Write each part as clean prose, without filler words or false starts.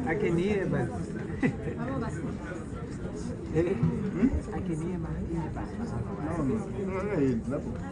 I can hear, but I can hear my earbud. No, no,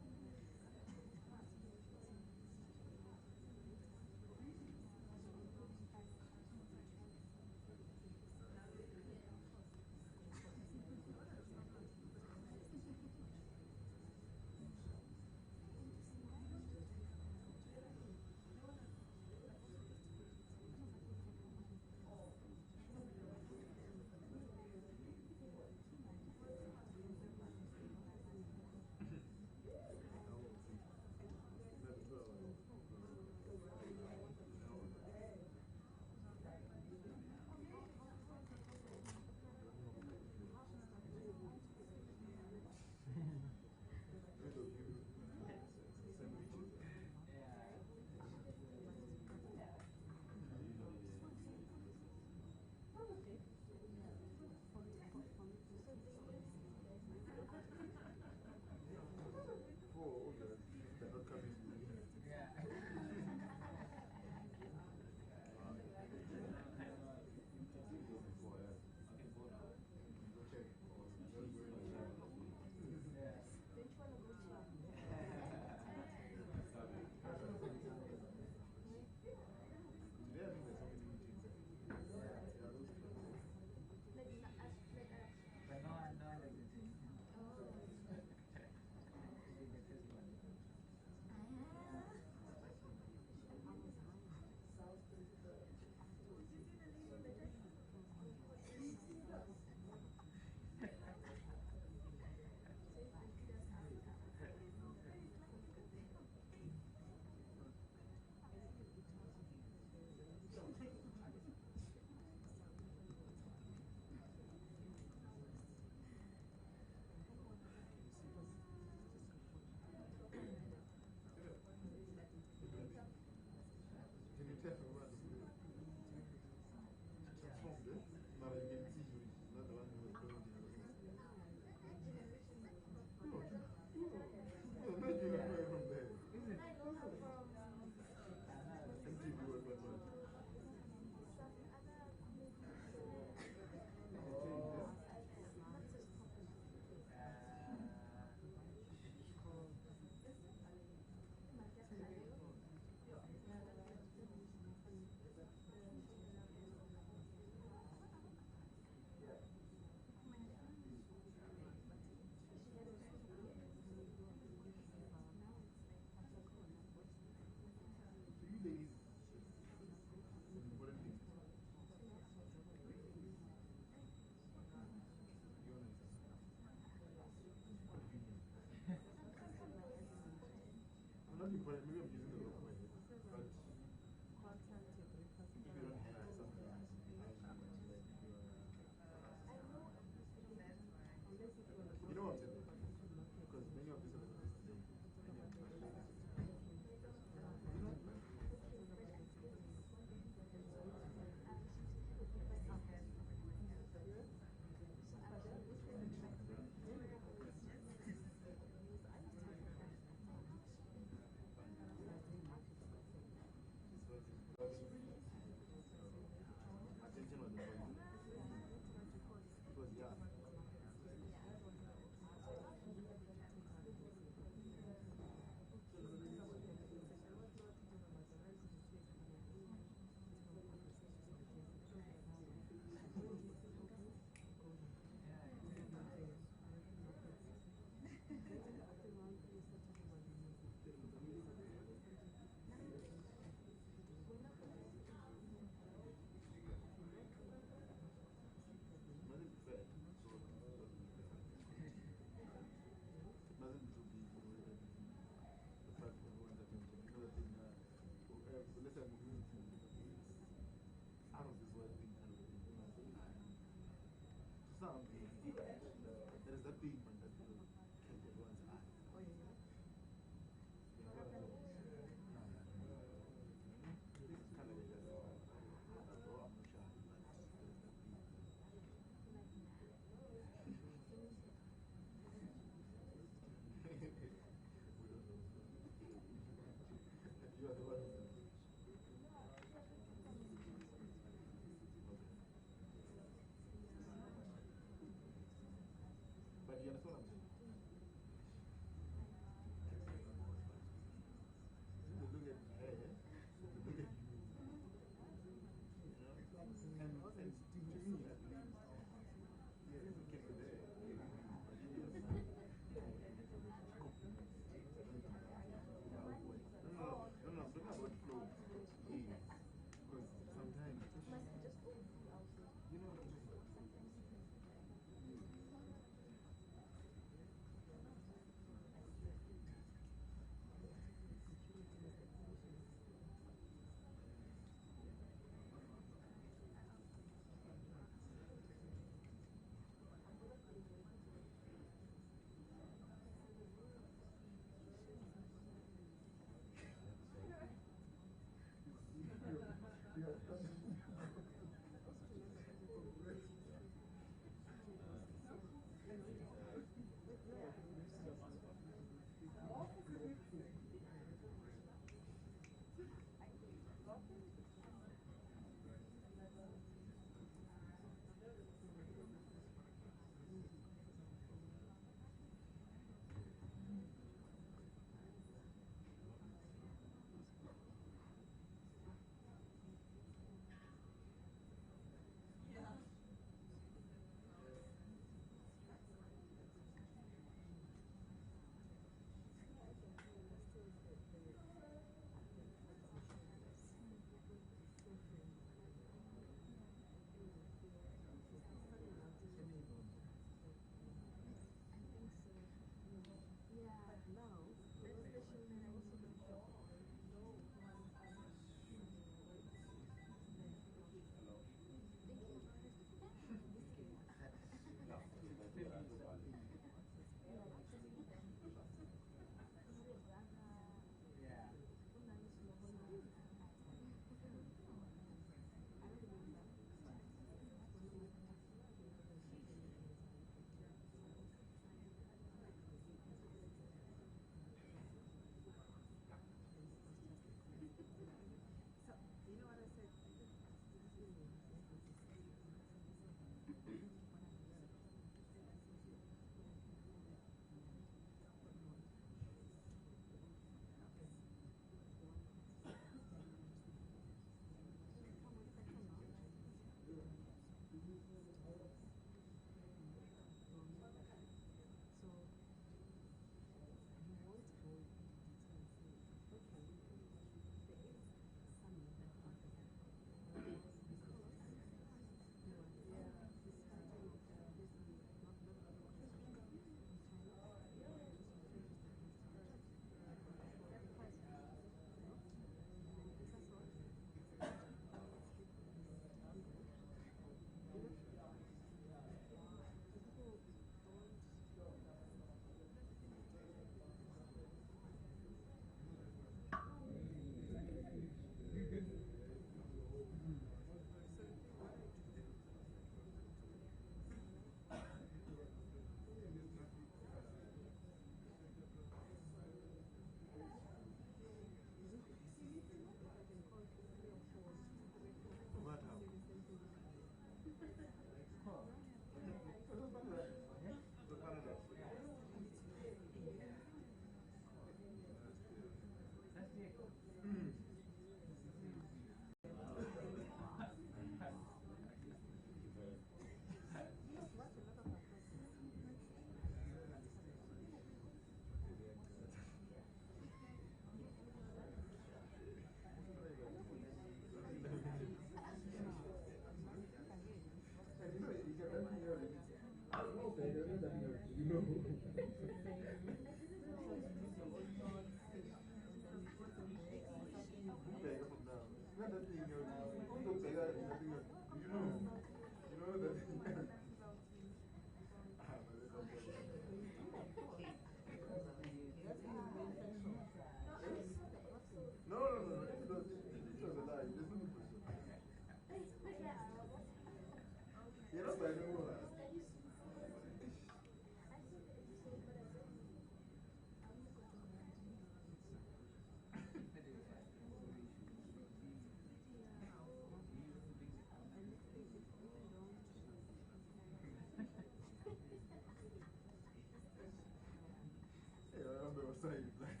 outside. Like,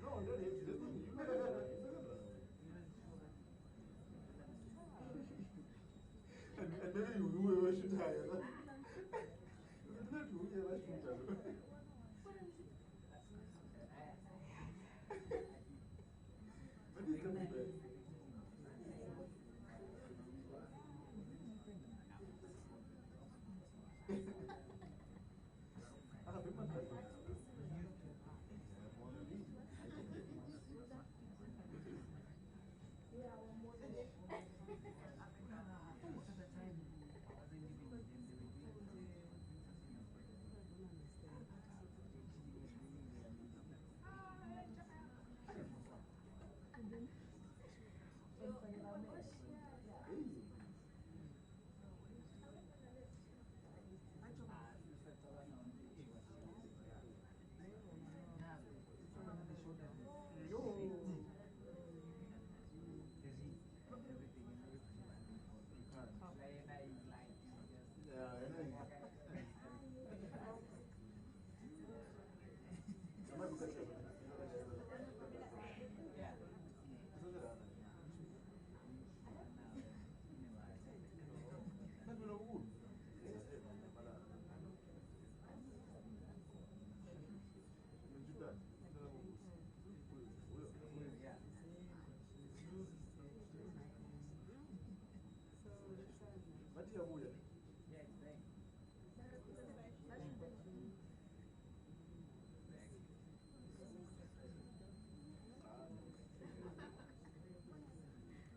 no, no, it's different. You gotta and then you will shoot higher. You will shoot higher. But it's coming back. I have been my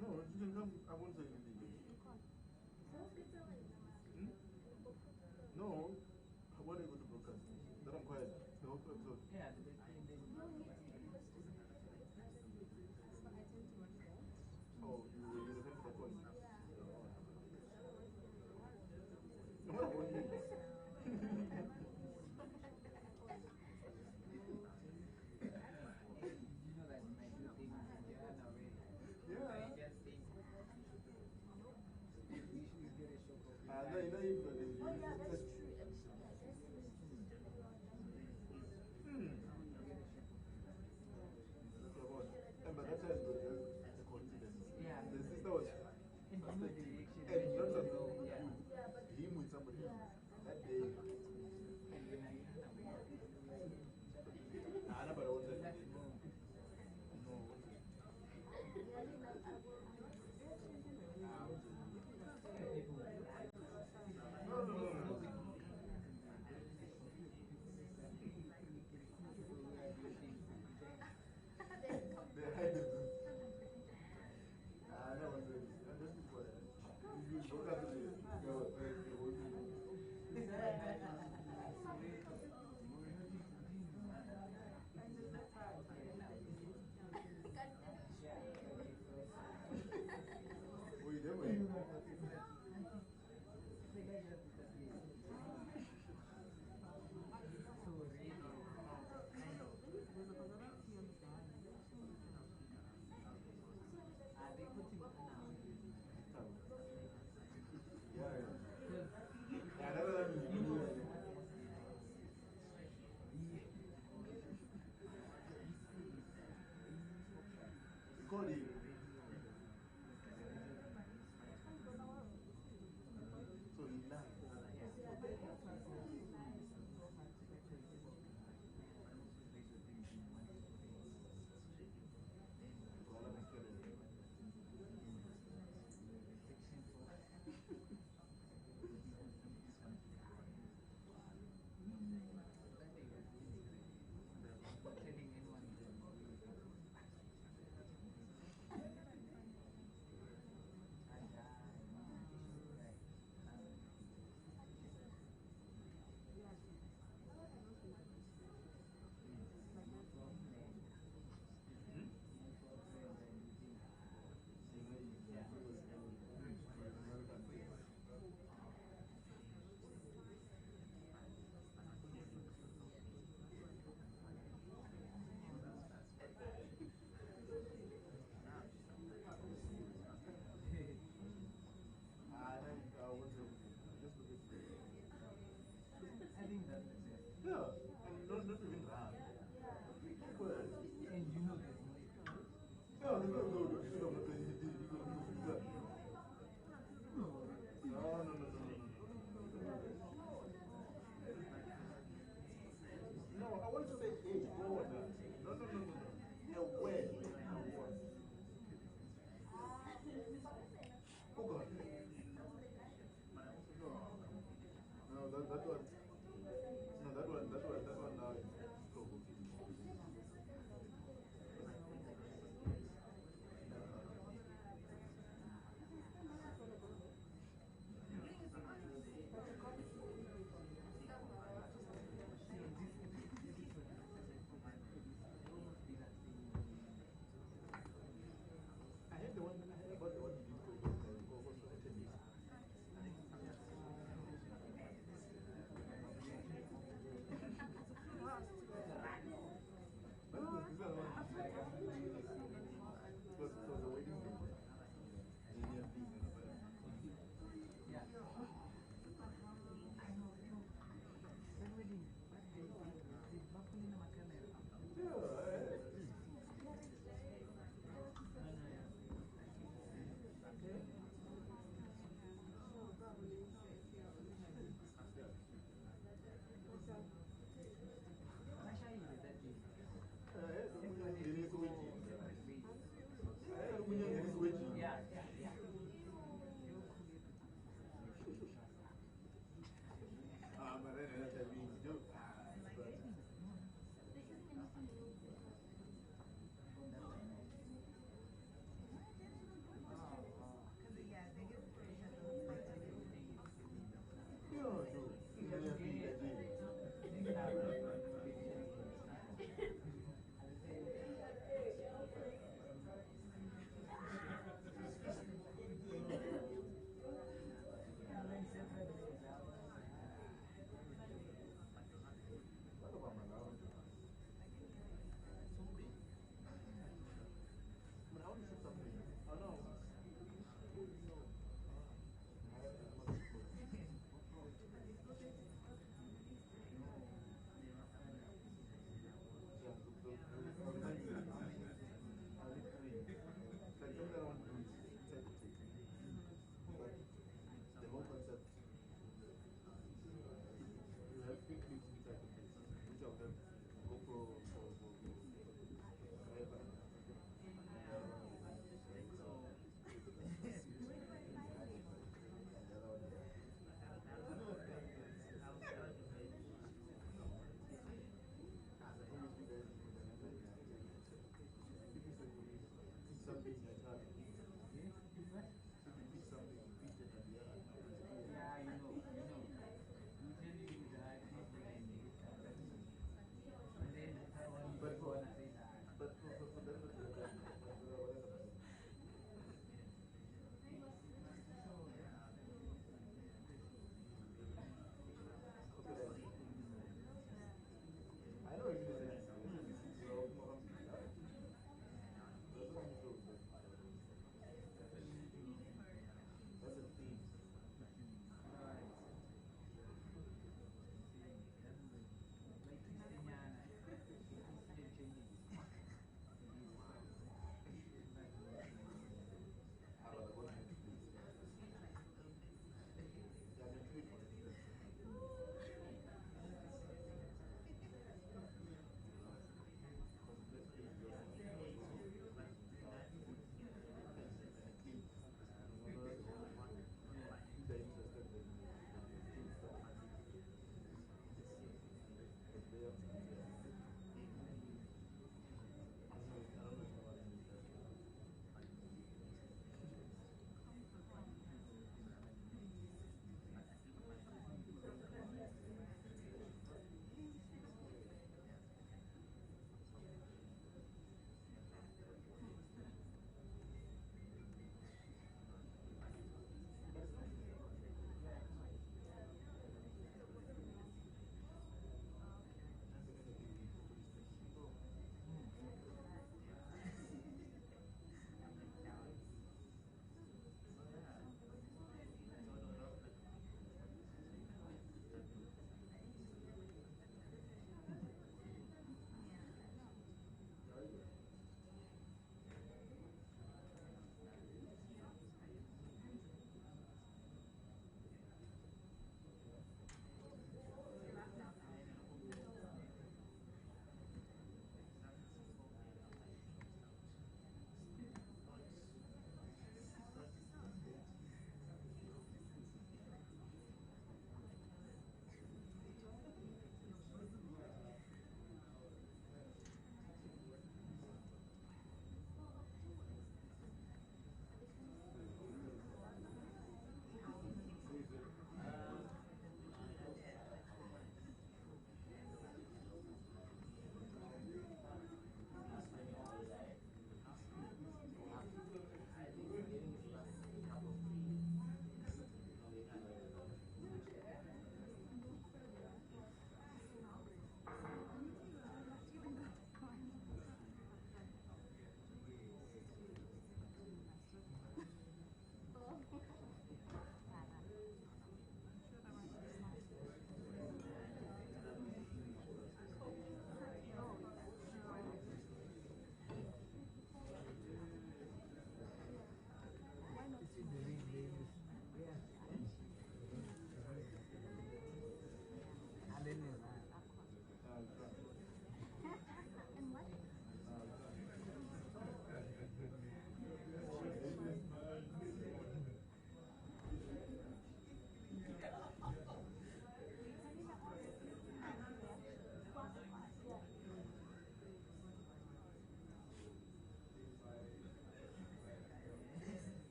No, you can come. I won't say anything. Hmm? No, I want to go to broadcast. Then I'm quiet. The whole episode. Yeah, Oh, you the first one. What about you? that my thing Yeah. I just think we should get a show for No, you know, you Oh, yeah, that's true. But that's how it's a coincidence. Yeah. The sister was and you know the reaction. and not just Yeah. him with somebody else. That day. And when I But I was like, that's no. They hide it. No one's ready. Just before that. You go back to the oh, you never. Call him. So he lied.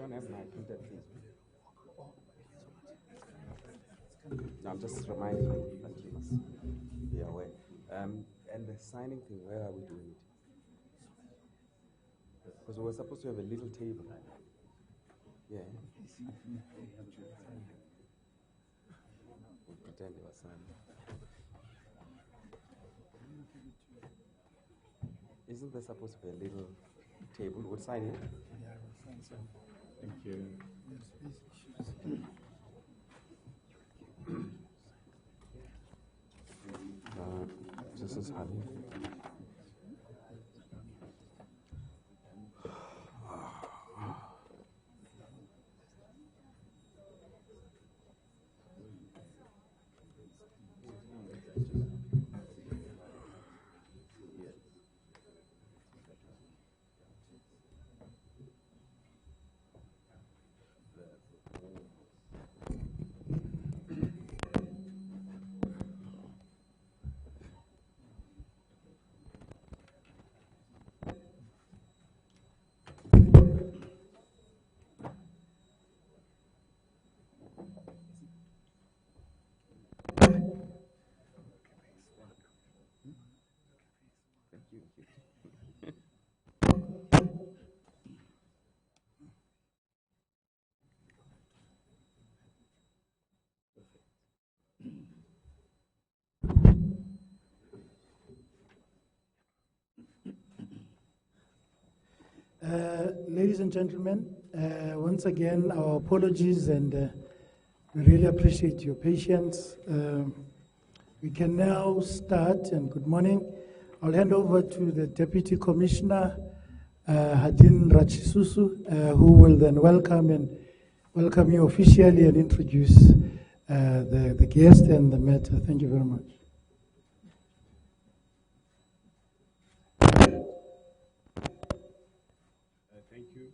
don't have my printed thing. No, I'm just reminding you that you must be aware. And the signing thing, where are we doing it? Because we were supposed to have a little table. Yeah. We'll pretend it was signing. Isn't there supposed to be a little table? We'll sign it. Yeah, we'll sign some. Thank you. Yes, please. This is honey. Ladies and gentlemen, once again, our apologies, and we really appreciate your patience. We can now start, and good morning. I'll hand over to the Deputy Commissioner, Hadin Rachisusu, who will then welcome you officially and introduce the guest and the matter. Thank you very much. Thank you.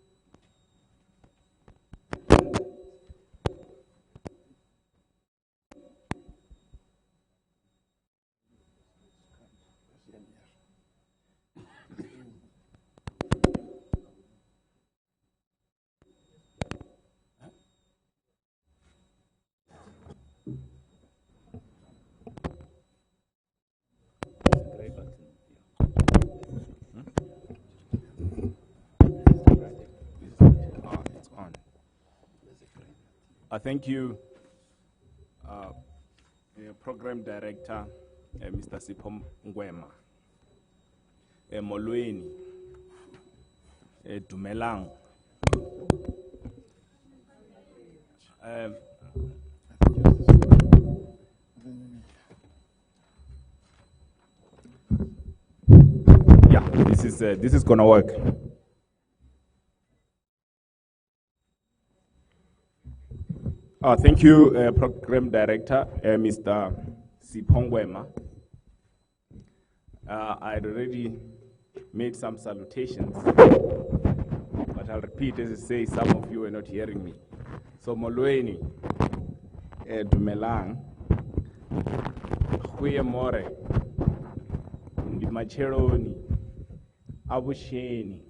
It's on. Thank you, Program Director, Mr. Sipho Ngwema, Molweni, Dumelang. Yeah, this is gonna work. Thank you, Program Director, Mr. Sipho Ngwema. I had already made some salutations, but I'll repeat as I say, some of you are not hearing me. So, Molweni, Dumelang, Huyemore, Macheroni, Abusheni.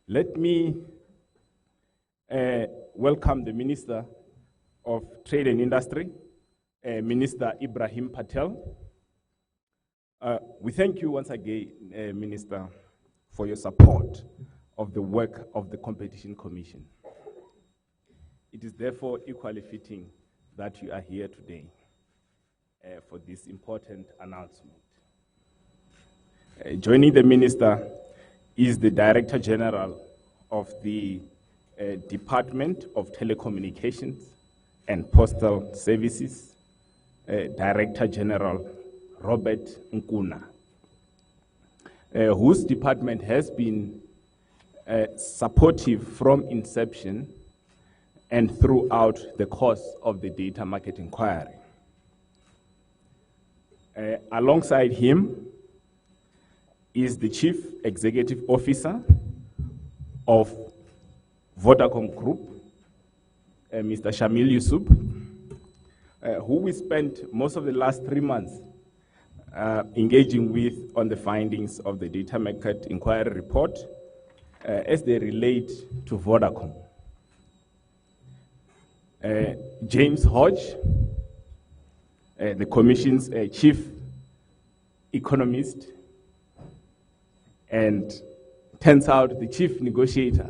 Let me welcome the Minister of Trade and Industry, Minister Ibrahim Patel. We thank you once again, Minister, for your support of the work of the Competition Commission. It is therefore equally fitting that you are here today for this important announcement. Joining the Minister is the Director General of the Department of Telecommunications and Postal Services, Director General Robert Nkuna, whose department has been supportive from inception and throughout the course of the data market inquiry. Alongside him is the Chief Executive Officer of Vodacom Group, Mr. Shamil Yusuf, who we spent most of the last 3 months engaging with on the findings of the data market inquiry report as they relate to Vodacom. James Hodge, the Commission's chief economist, and turns out the chief negotiator,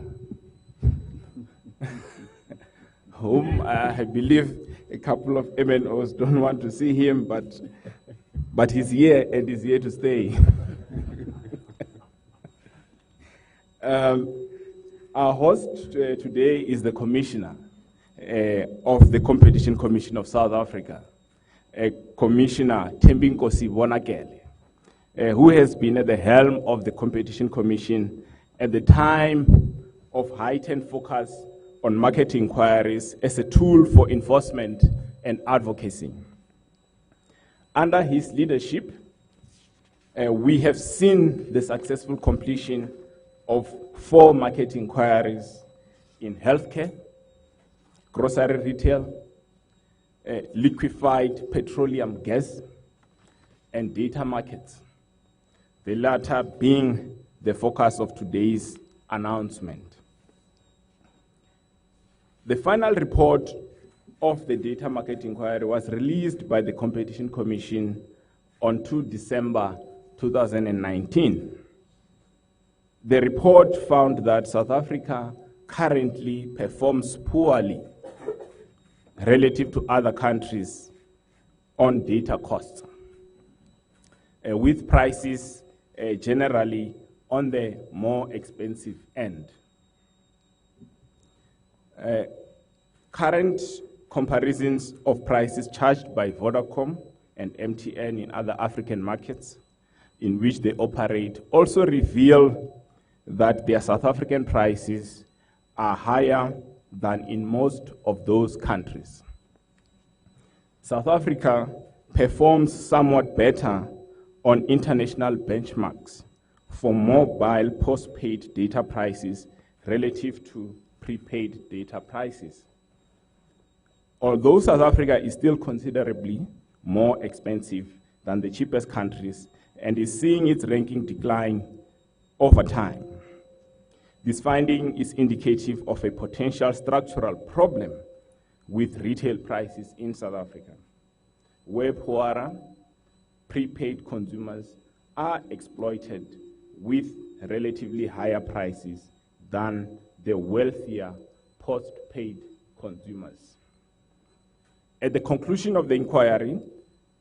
whom I believe a couple of MNOs don't want to see him, but he's here and he's here to stay. Our host today is the Commissioner of the Competition Commission of South Africa, Commissioner Thembinkosi Bonakele, who has been at the helm of the Competition Commission at the time of heightened focus on market inquiries as a tool for enforcement and advocacy. Under his leadership, we have seen the successful completion of 4 market inquiries in healthcare, grocery retail, liquefied petroleum gas, and data markets, the latter being the focus of today's announcement. The final report of the data market inquiry was released by the Competition Commission on 2 December 2019. The report found that South Africa currently performs poorly relative to other countries on data costs, with prices generally on the more expensive end. Current comparisons of prices charged by Vodacom and MTN in other African markets in which they operate also reveal that their South African prices are higher than in most of those countries. South Africa performs somewhat better on international benchmarks for mobile postpaid data prices relative to prepaid data prices. Although South Africa is still considerably more expensive than the cheapest countries and is seeing its ranking decline over time, this finding is indicative of a potential structural problem with retail prices in South Africa, where poorer prepaid consumers are exploited with relatively higher prices than the wealthier postpaid consumers. At the conclusion of the inquiry,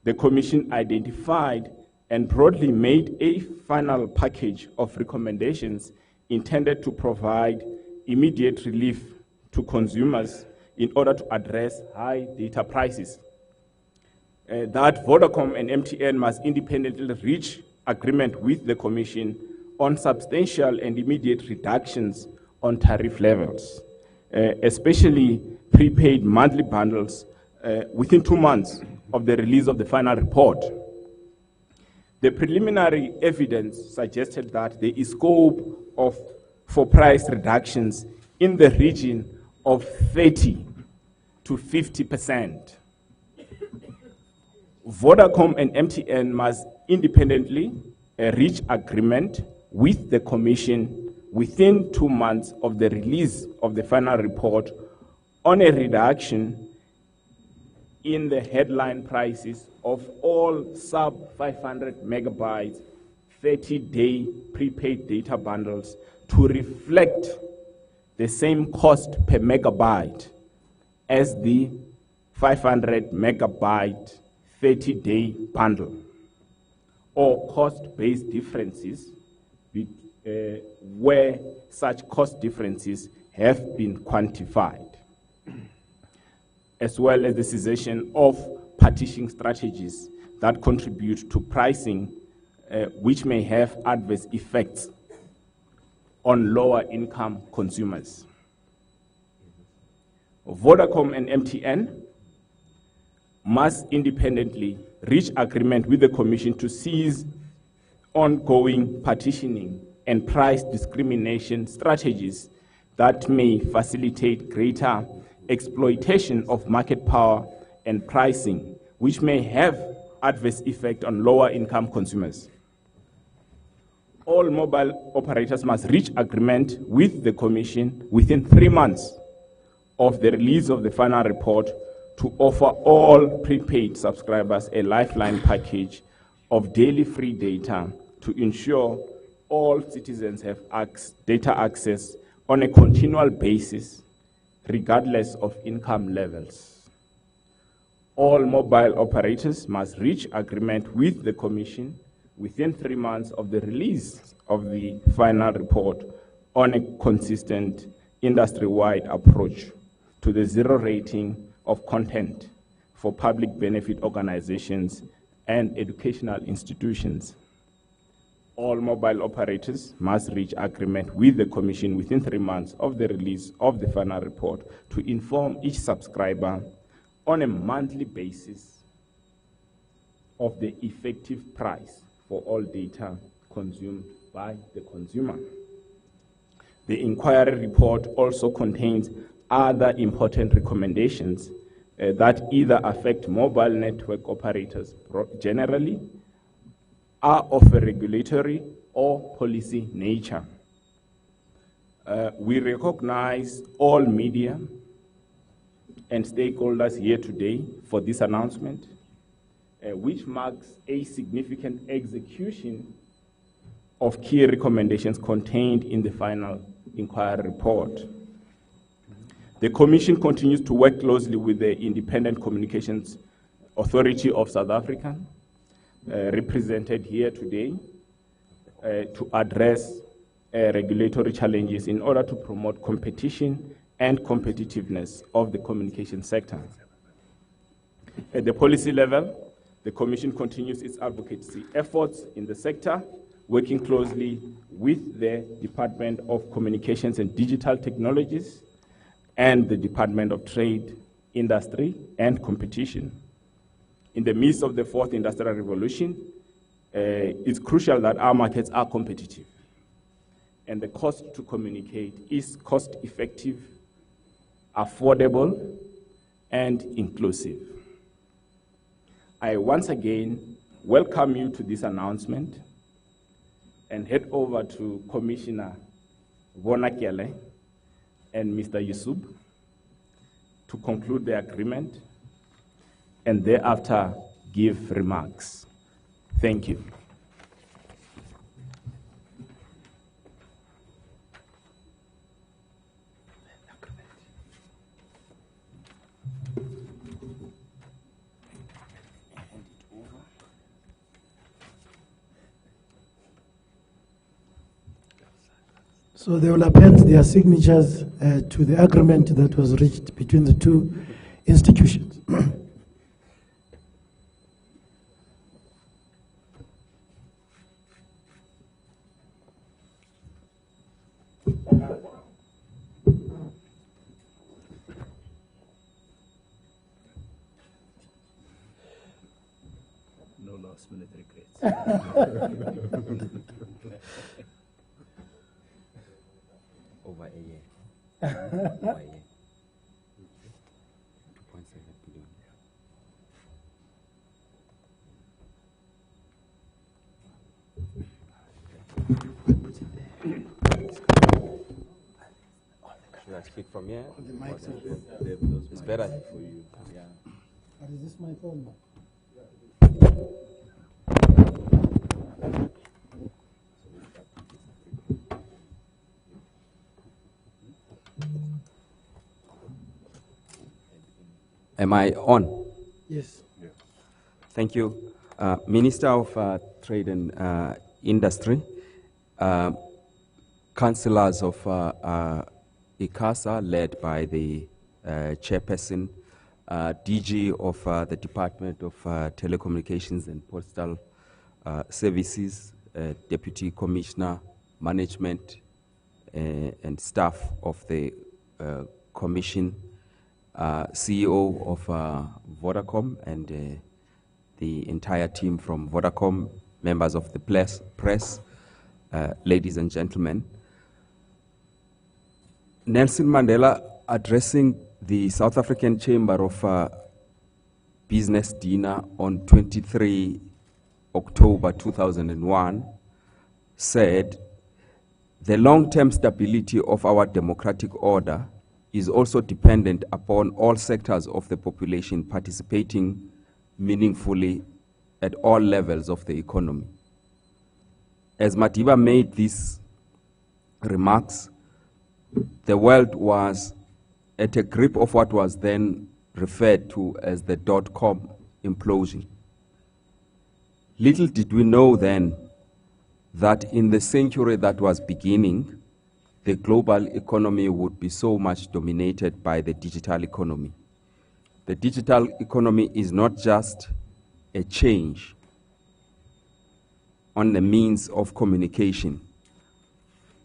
the Commission identified and broadly made a final package of recommendations intended to provide immediate relief to consumers in order to address high data prices. That Vodacom and MTN must independently reach agreement with the Commission on substantial and immediate reductions on tariff levels, especially prepaid monthly bundles within 2 months of the release of the final report. The preliminary evidence suggested that there is scope for price reductions in the region of 30 to 50%. Vodacom and MTN must independently reach agreement with the Commission within 2 months of the release of the final report on a reduction in the headline prices of all sub-500 megabytes 30-day prepaid data bundles to reflect the same cost per megabyte as the 500 megabyte 30-day bundle, or cost-based differences where such cost differences have been quantified, as well as the cessation of partitioning strategies that contribute to pricing which may have adverse effects on lower income consumers. Vodacom and MTN must independently reach agreement with the Commission to cease ongoing partitioning and price discrimination strategies that may facilitate greater exploitation of market power and pricing, which may have adverse effect on lower income consumers. all mobile operators must reach agreement with the Commission within 3 months of the release of the final report to offer all prepaid subscribers a lifeline package of daily free data to ensure all citizens have data access on a continual basis, regardless of income levels. All mobile operators must reach agreement with the Commission within 3 months of the release of the final report on a consistent industry-wide approach to the zero rating of content for public benefit organizations and educational institutions. All mobile operators must reach agreement with the Commission within 3 months of the release of the final report to inform each subscriber on a monthly basis of the effective price for all data consumed by the consumer. The inquiry report also contains other important recommendations that either affect mobile network operators generally, are of a regulatory or policy nature. We recognize all media and stakeholders here today for this announcement, which marks a significant execution of key recommendations contained in the final inquiry report. The Commission continues to work closely with the Independent Communications Authority of South Africa, represented here today, to address regulatory challenges in order to promote competition and competitiveness of the communication sector. At the policy level, the Commission continues its advocacy efforts in the sector, working closely with the Department of Communications and Digital Technologies and the Department of Trade, Industry, and Competition. In the midst of the fourth industrial revolution, it's crucial that our markets are competitive and the cost to communicate is cost-effective, affordable, and inclusive. I once again welcome you to this announcement and head over to Commissioner Vonakele and Mr. Yusuf to conclude the agreement and thereafter give remarks. Thank you. So they will append their signatures to the agreement that was reached between the two institutions. No last minute regrets. Over a year. Over a year. 2.7 billion. Should I speak from here? The mics It's better. For you. Yeah. But is this my phone? Am I on? Yes. Thank you. Minister of Trade and Industry, councillors of ICASA, led by the chairperson, DG of the Department of Telecommunications and Postal Services, Deputy Commissioner, Management, and staff of the Commission, CEO of Vodacom and the entire team from Vodacom, members of the press, ladies and gentlemen. Nelson Mandela addressing the South African Chamber of Business dinner on 23 October 2001 said, the long-term stability of our democratic order is also dependent upon all sectors of the population participating meaningfully at all levels of the economy. As Madiba made these remarks, the world was at a grip of what was then referred to as the dot-com implosion. Little did we know then that in the century that was beginning, the global economy would be so much dominated by the digital economy. The digital economy is not just a change on the means of communication,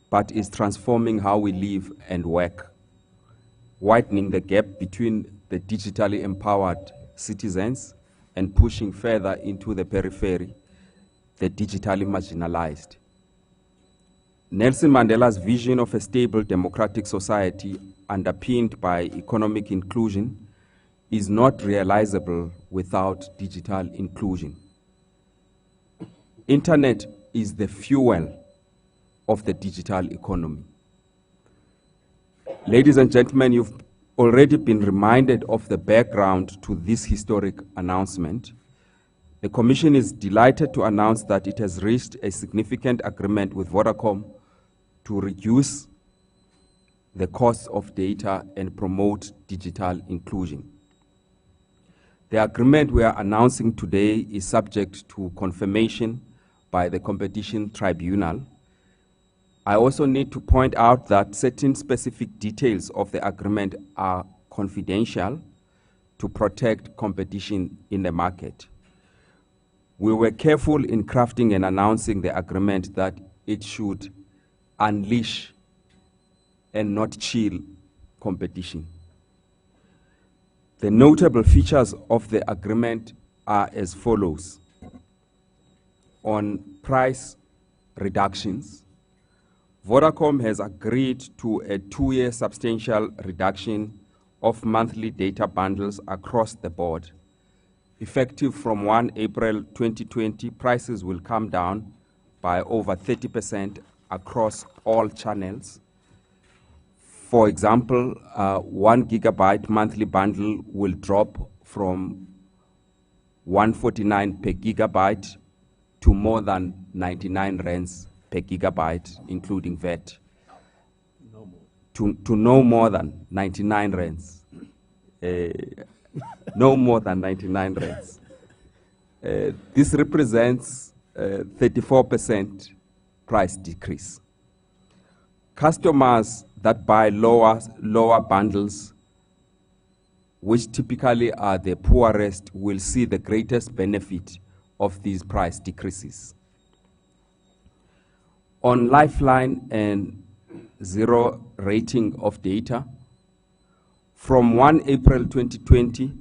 but is transforming how we live and work, widening the gap between the digitally empowered citizens and pushing further into the periphery, the digitally marginalized. Nelson Mandela's vision of a stable democratic society underpinned by economic inclusion is not realizable without digital inclusion. Internet is the fuel of the digital economy. Ladies and gentlemen, you've already been reminded of the background to this historic announcement. The Commission is delighted to announce that it has reached a significant agreement with Vodacom to reduce the costs of data and promote digital inclusion. The agreement we are announcing today is subject to confirmation by the Competition Tribunal. I also need to point out that certain specific details of the agreement are confidential to protect competition in the market. We were careful in crafting and announcing the agreement that it should unleash and not chill competition. The notable features of the agreement are as follows. On price reductions, Vodacom has agreed to a 2-year substantial reduction of monthly data bundles across the board. Effective from 1 April 2020, prices will come down by over 30% across all channels. For example, 1 gigabyte monthly bundle will drop from 149 per gigabyte to more than 99 rands per gigabyte, including VAT. No more. To no more than 99 rands. No more than 99 rands. This represents 34% price decrease. Customers that buy lower bundles, which typically are the poorest, will see the greatest benefit of these price decreases. On lifeline and zero rating of data, from 1 April 2020,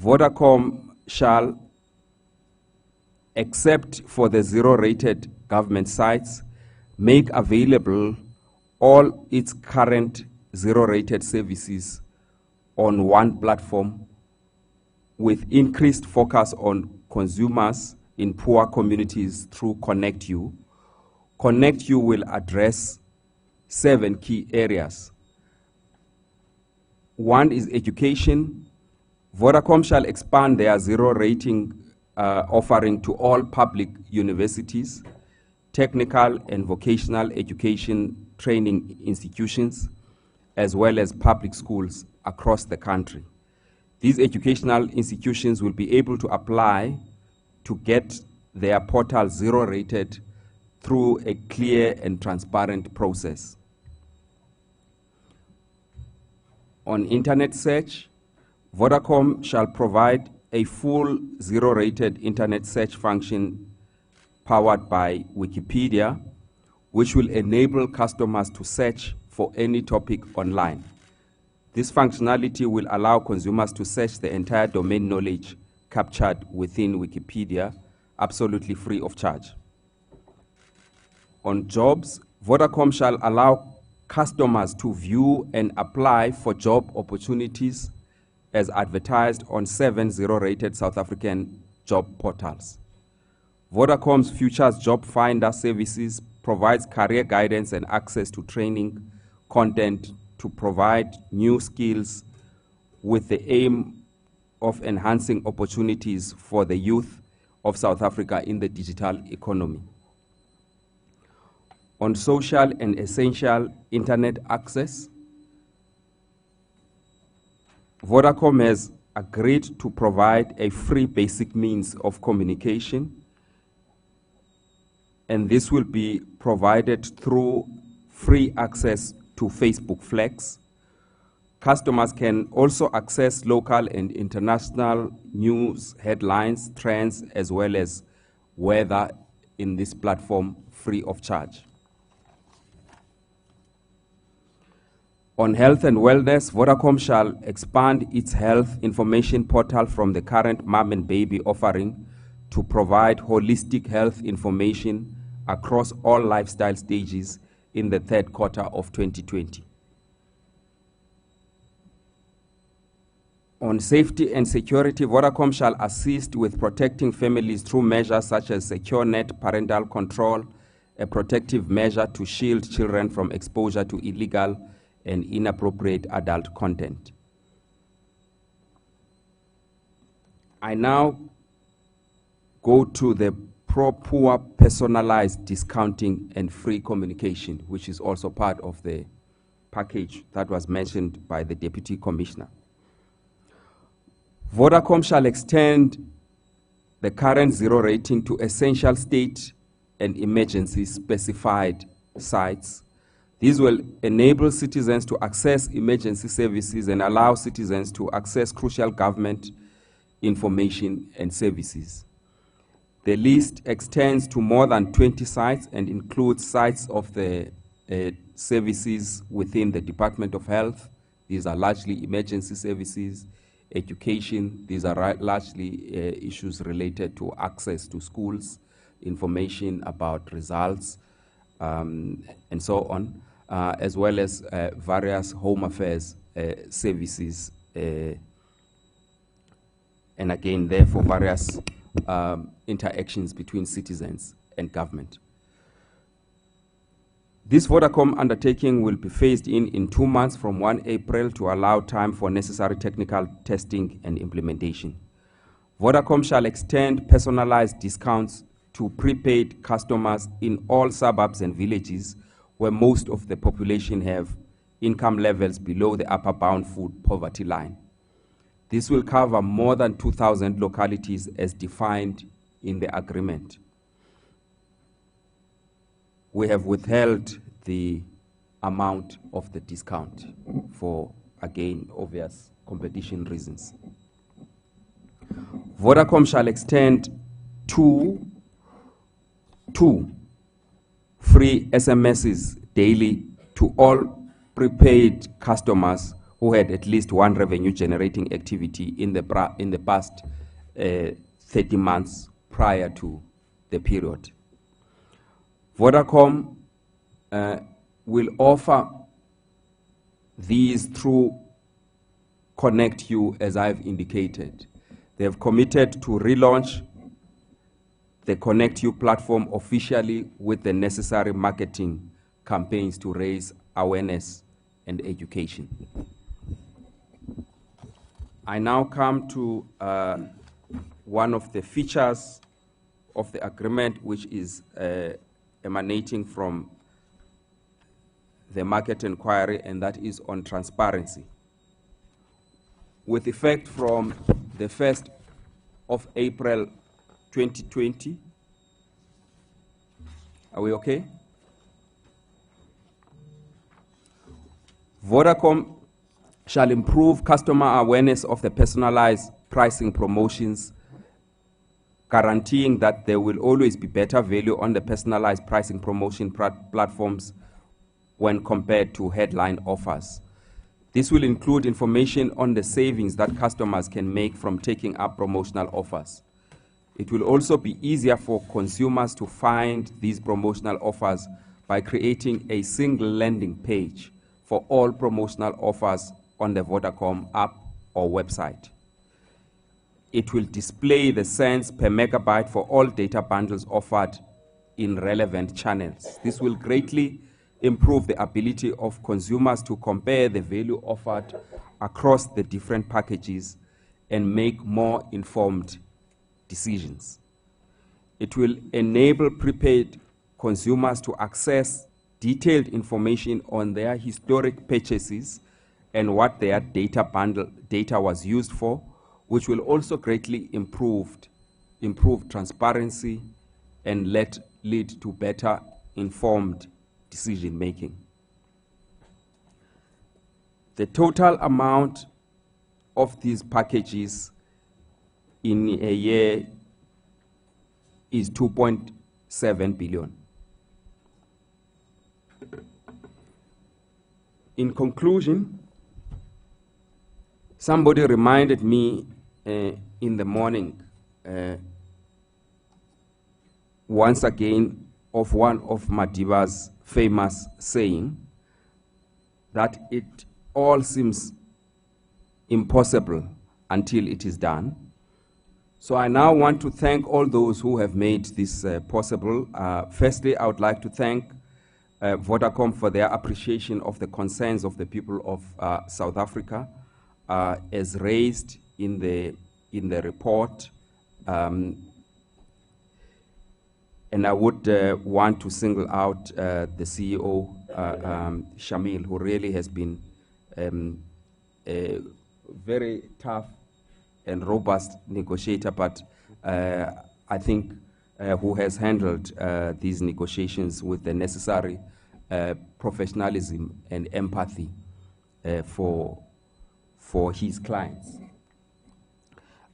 Vodacom shall, except for the zero-rated government sites, make available all its current zero-rated services on one platform, with increased focus on consumers in poor communities through Connect You. Connect You will address 7 key areas. One is education. Vodacom shall expand their zero-rating offering to all public universities, technical and vocational education training institutions, as well as public schools across the country. These educational institutions will be able to apply to get their portal zero-rated through a clear and transparent process. On internet search, Vodacom shall provide a full zero-rated internet search function powered by Wikipedia, which will enable customers to search for any topic online. This functionality will allow consumers to search the entire domain knowledge captured within Wikipedia, absolutely free of charge. On jobs, Vodacom shall allow customers to view and apply for job opportunities as advertised on 7 zero-rated South African job portals. Vodacom's Futures Job Finder services provides career guidance and access to training content to provide new skills with the aim of enhancing opportunities for the youth of South Africa in the digital economy. On social and essential internet access, Vodacom has agreed to provide a free basic means of communication, and this will be provided through free access to Facebook Flex. Customers can also access local and international news, headlines, trends, as well as weather in this platform free of charge. On health and wellness, Vodacom shall expand its health information portal from the current mom and baby offering to provide holistic health information across all lifestyle stages in the third quarter of 2020. On safety and security, Vodacom shall assist with protecting families through measures such as secure net parental control, a protective measure to shield children from exposure to illegal and inappropriate adult content. I now go to the pro-poor personalized discounting and free communication, which is also part of the package that was mentioned by the Deputy Commissioner. Vodacom shall extend the current zero rating to essential state and emergency specified sites. These will enable citizens to access emergency services and allow citizens to access crucial government information and services. The list extends to more than 20 sites and includes sites of the services within the Department of Health. These are largely emergency services. Education, these are largely issues related to access to schools, information about results, and so on, as well as various home affairs services, and again, therefore, various interactions between citizens and government. This Vodacom undertaking will be phased in 2 months from 1 April to allow time for necessary technical testing and implementation. Vodacom shall extend personalized discounts to prepaid customers in all suburbs and villages where most of the population have income levels below the upper bound food poverty line. This will cover more than 2,000 localities as defined in the agreement. We have withheld the amount of the discount for, again, obvious competition reasons. Vodacom shall extend two free SMSs daily to all prepaid customers who had at least one revenue-generating activity in the past 30 months prior to the period. Vodacom will offer these through Connect You, as I've indicated. They have committed to relaunch the Connect You platform officially with the necessary marketing campaigns to raise awareness and education. I now come to one of the features of the agreement, which is emanating from the market inquiry, and that is on transparency. With effect from the 1st of April 2020, are we okay? Vodacom shall improve customer awareness of the personalized pricing promotions, guaranteeing that there will always be better value on the personalized pricing promotion platforms when compared to headline offers. This will include information on the savings that customers can make from taking up promotional offers. It will also be easier for consumers to find these promotional offers by creating a single landing page for all promotional offers on the Vodacom app or website. It will display the cents per megabyte for all data bundles offered in relevant channels. This will greatly improve the ability of consumers to compare the value offered across the different packages and make more informed decisions. It will enable prepaid consumers to access detailed information on their historic purchases and what their data was used for, which will also greatly improve transparency and lead to better informed decision making. The total amount of these packages in a year is 2.7 billion. In conclusion, somebody reminded me in the morning once again of one of Madiba's famous saying that it all seems impossible until it is done. So I now want to thank all those who have made this possible. Firstly, I would like to thank Vodacom for their appreciation of the concerns of the people of South Africa as raised in the report. And I would want to single out the CEO, Shamil, who really has been a very tough and robust negotiator, but I think who has handled these negotiations with the necessary professionalism and empathy for his clients.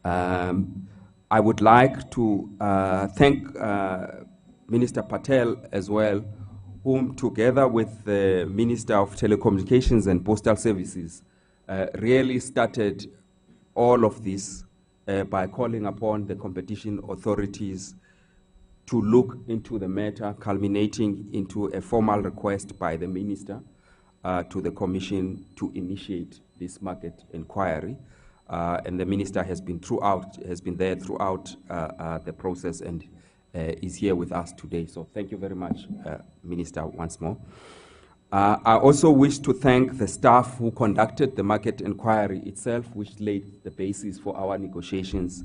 I would like to thank Minister Patel as well, whom together with the Minister of Telecommunications and Postal Services really started all of this by calling upon the competition authorities to look into the matter, culminating into a formal request by the Minister to the Commission to initiate this market inquiry. And the Minister has been there throughout the process and is here with us today. So thank you very much, Minister, once more. I also wish to thank the staff who conducted the market inquiry itself, which laid the basis for our negotiations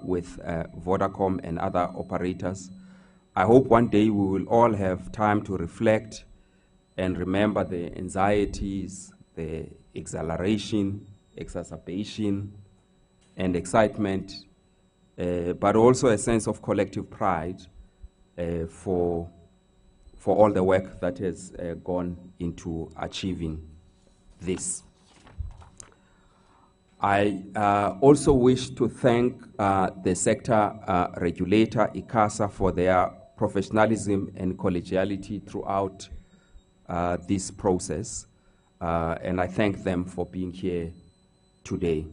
with Vodacom and other operators. I hope one day we will all have time to reflect and remember the anxieties, the exhilaration, exacerbation, and excitement, but also a sense of collective pride for all the work that has gone into achieving this. I also wish to thank the sector regulator, ICASA, for their professionalism and collegiality throughout this process, and I thank them for being here today.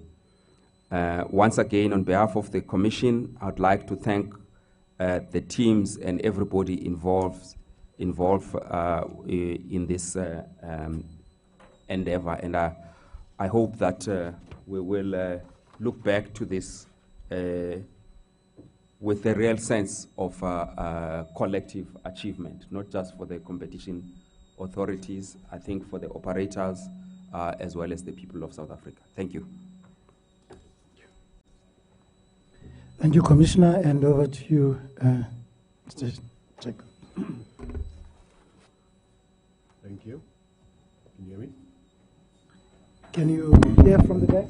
Once again, on behalf of the Commission, I'd like to thank the teams and everybody involved in this endeavor, and I hope that we will look back to this with a real sense of collective achievement, not just for the competition authorities, I think for the operators as well as the people of South Africa. Thank you. Thank you, Commissioner, and over to you, Mr. Jacob. Thank you. Can you hear me? Can you hear from the back?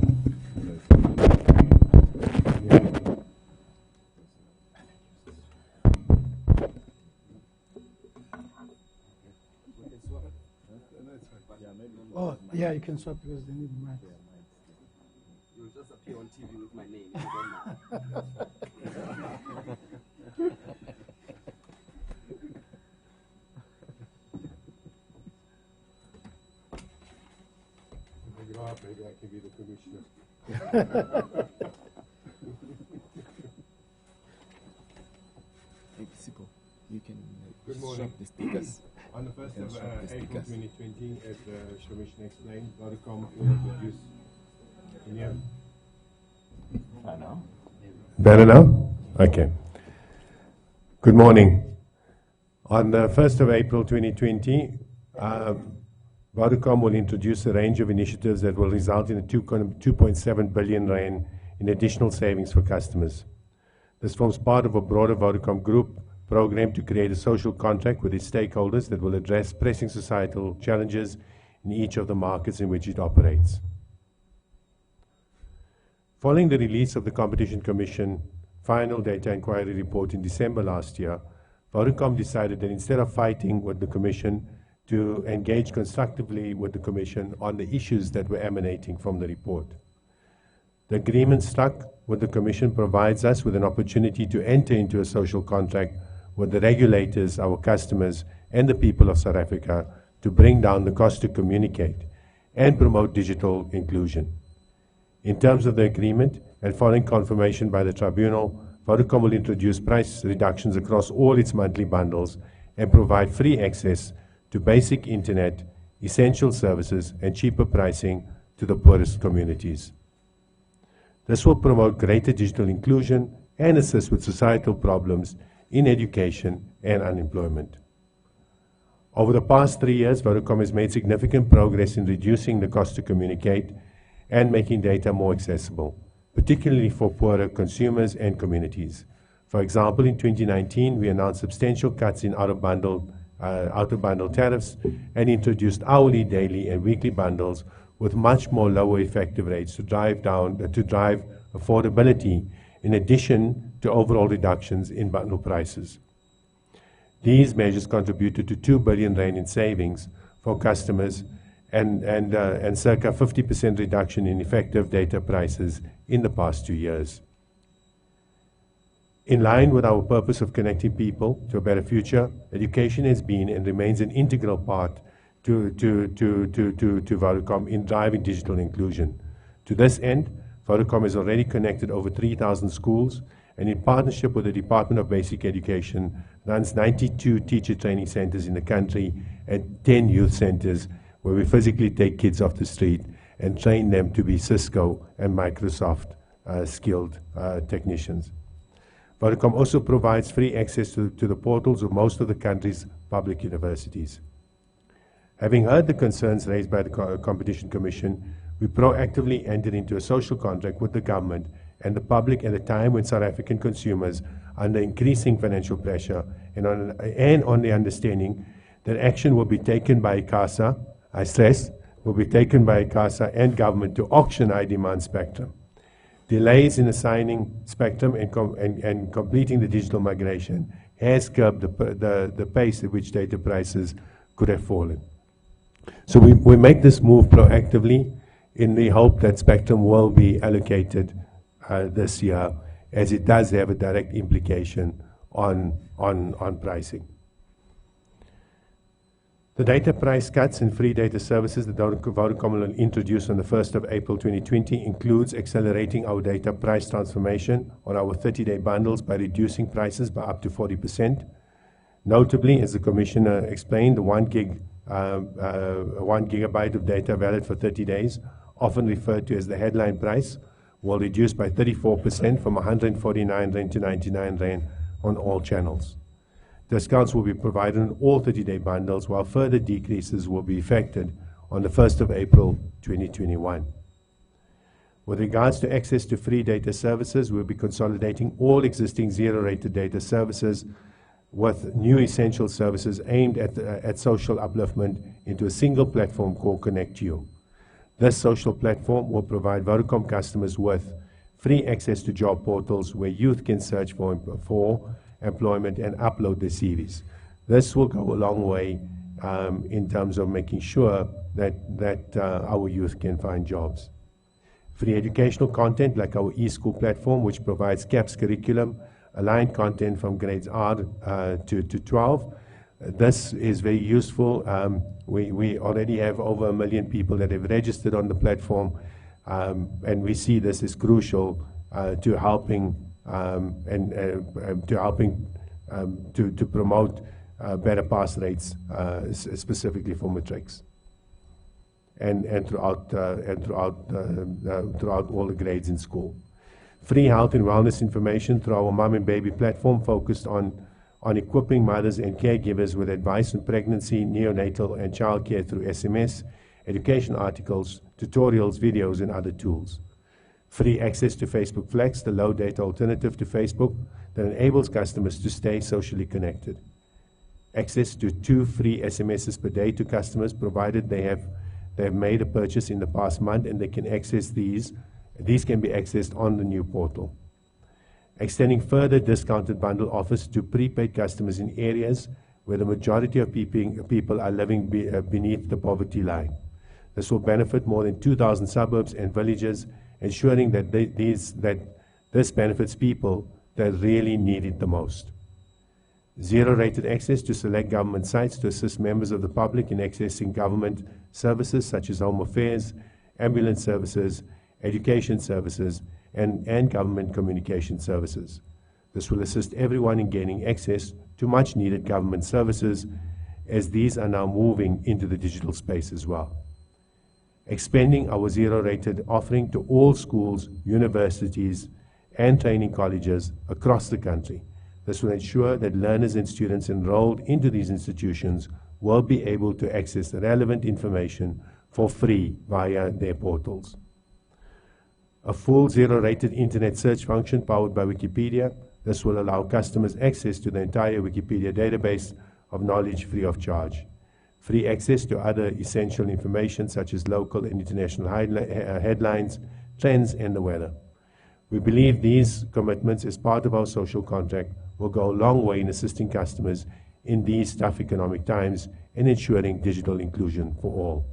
Oh, yeah, you can swap because they need the mic. You'll just appear on TV with my name, if you don't mind. Maybe I can be the commissioner. You can Good morning. swap the stickers. On the 1st of swap the April stickers. 2020, as the Commissioner explained, Vodacom will introduce. Can you hear me? Better now? Okay. Good morning. On the 1st of April 2020, Vodacom will introduce a range of initiatives that will result in a 2.7 billion rand in additional savings for customers. This forms part of a broader Vodacom Group program to create a social contract with its stakeholders that will address pressing societal challenges in each of the markets in which it operates. Following the release of the Competition Commission final data inquiry report in December last year, Vodacom decided that instead of fighting with the Commission, to engage constructively with the Commission on the issues that were emanating from the report. The agreement struck with the Commission provides us with an opportunity to enter into a social contract with the regulators, our customers, and the people of South Africa to bring down the cost to communicate and promote digital inclusion. In terms of the agreement, and following confirmation by the Tribunal, Vodacom will introduce price reductions across all its monthly bundles and provide free access to basic internet, essential services, and cheaper pricing to the poorest communities. This will promote greater digital inclusion and assist with societal problems in education and unemployment. Over the past 3 years, Vodacom has made significant progress in reducing the cost to communicate and making data more accessible, particularly for poorer consumers and communities. For example, in 2019, we announced substantial cuts in out-of-bundle tariffs and introduced hourly, daily, and weekly bundles with much more lower effective rates to drive affordability, in addition to overall reductions in bundle prices. These measures contributed to 2 billion rand in savings for customers and circa 50% reduction in effective data prices in the past 2 years. In line with our purpose of connecting people to a better future, education has been and remains an integral part to Vodacom in driving digital inclusion. To this end, Vodacom has already connected over 3,000 schools and in partnership with the Department of Basic Education runs 92 teacher training centers in the country and 10 youth centers where we physically take kids off the street and train them to be Cisco and Microsoft skilled technicians. Vodacom also provides free access to the portals of most of the country's public universities. Having heard the concerns raised by the Competition Commission, we proactively entered into a social contract with the government and the public at a time when South African consumers are under increasing financial pressure and on the understanding that action will be taken by ICASA, I stress, will be taken by ICASA and government to auction high demand spectrum. Delays in assigning spectrum and completing the digital migration has curbed the pace at which data prices could have fallen. So we make this move proactively in the hope that spectrum will be allocated this year, as it does have a direct implication on pricing. The data price cuts and free data services that Vodacom will introduce on the 1st of April 2020 includes accelerating our data price transformation on our 30-day bundles by reducing prices by up to 40%. Notably, as the Commissioner explained, the 1 gigabyte of data valid for 30 days, often referred to as the headline price, will reduce by 34% from 149 Rand to 99 Rand on all channels. Discounts will be provided on all 30-day bundles, while further decreases will be effected on the 1st of April 2021. With regards to access to free data services, we'll be consolidating all existing zero-rated data services with new essential services aimed at social upliftment into a single platform called Connect You. This social platform will provide Vodacom customers with free access to job portals where youth can search for employment and upload their CVs. This will go a long way in terms of making sure that our youth can find jobs. Free educational content like our eSchool platform, which provides CAPS curriculum, aligned content from grades R to 12. This is very useful. We already have over 1 million people that have registered on the platform, and we see this as crucial to helping to promote better pass rates, specifically for matrics, and throughout all the grades in school. Free health and wellness information through our mom and baby platform focused on equipping mothers and caregivers with advice on pregnancy, neonatal, and childcare through SMS, education articles, tutorials, videos, and other tools. Free access to Facebook Flex, the low-data alternative to Facebook that enables customers to stay socially connected. Access to 2 free SMSs per day to customers, provided they have made a purchase in the past month, and they can access these. These can be accessed on the new portal. Extending further discounted bundle offers to prepaid customers in areas where the majority of people are living beneath the poverty line. This will benefit more than 2,000 suburbs and villages, ensuring that this benefits people that really need it the most. Zero-rated access to select government sites to assist members of the public in accessing government services such as home affairs, ambulance services, education services, and government communication services. This will assist everyone in gaining access to much-needed government services, as these are now moving into the digital space as well. Expanding our zero-rated offering to all schools, universities, and training colleges across the country. This will ensure that learners and students enrolled into these institutions will be able to access relevant information for free via their portals. A full zero-rated internet search function powered by Wikipedia. This will allow customers access to the entire Wikipedia database of knowledge free of charge. Free access to other essential information such as local and international headlines, trends, and the weather. We believe these commitments as part of our social contract will go a long way in assisting customers in these tough economic times and ensuring digital inclusion for all.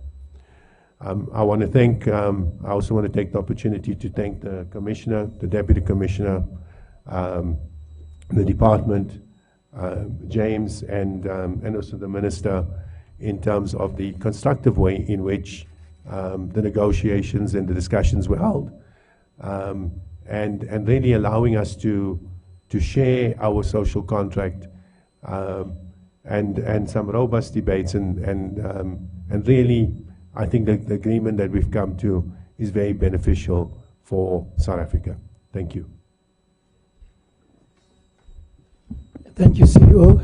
I want to thank, I also want to take the opportunity to thank the Commissioner, the Deputy Commissioner, the Department, James, and also the Minister in terms of the constructive way in which the negotiations and the discussions were held, and really allowing us to share our social contract and some robust debates and really I think the agreement that we've come to is very beneficial for South Africa. Thank you. Thank you, CEO.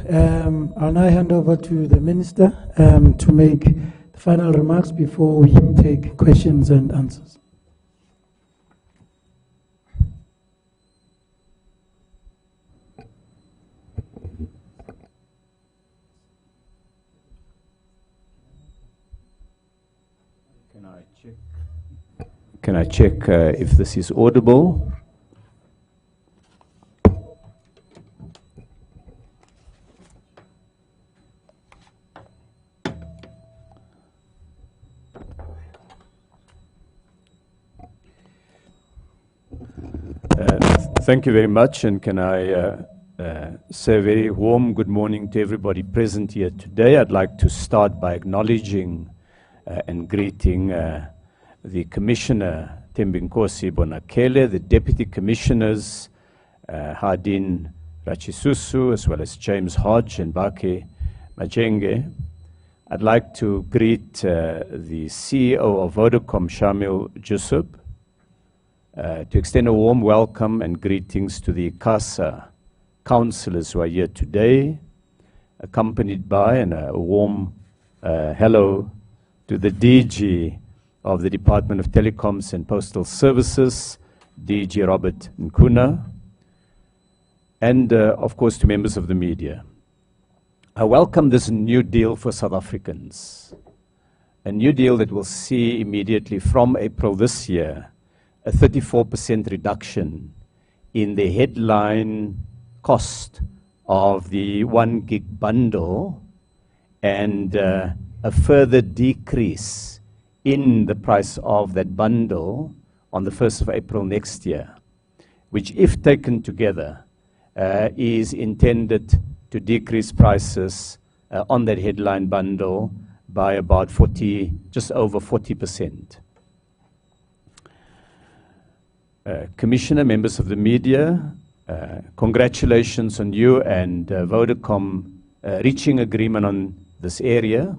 I'll now hand over to the Minister to make the final remarks before we take questions and answers. Can I check if this is audible? Thank you very much, and can I say a very warm good morning to everybody present here today. I'd like to start by acknowledging and greeting the Commissioner Thembinkosi Bonakele, the Deputy Commissioners Hardin Rachisusu, as well as James Hodge and Bake Majenge. I'd like to greet the CEO of Vodacom, Shamil Jusub, to extend a warm welcome and greetings to the CASA councillors who are here today, accompanied by and a warm hello to the DG of the Department of Telecoms and Postal Services, DG Robert Nkuna, and of course to members of the media. I welcome this new deal for South Africans, a new deal that will see immediately from April this year a 34% reduction in the headline cost of the 1 gig bundle and a further decrease in the price of that bundle on the 1st of April next year, which, if taken together, is intended to decrease prices on that headline bundle by about just over 40%. Commissioner, members of the media, congratulations on you and Vodacom reaching agreement on this area.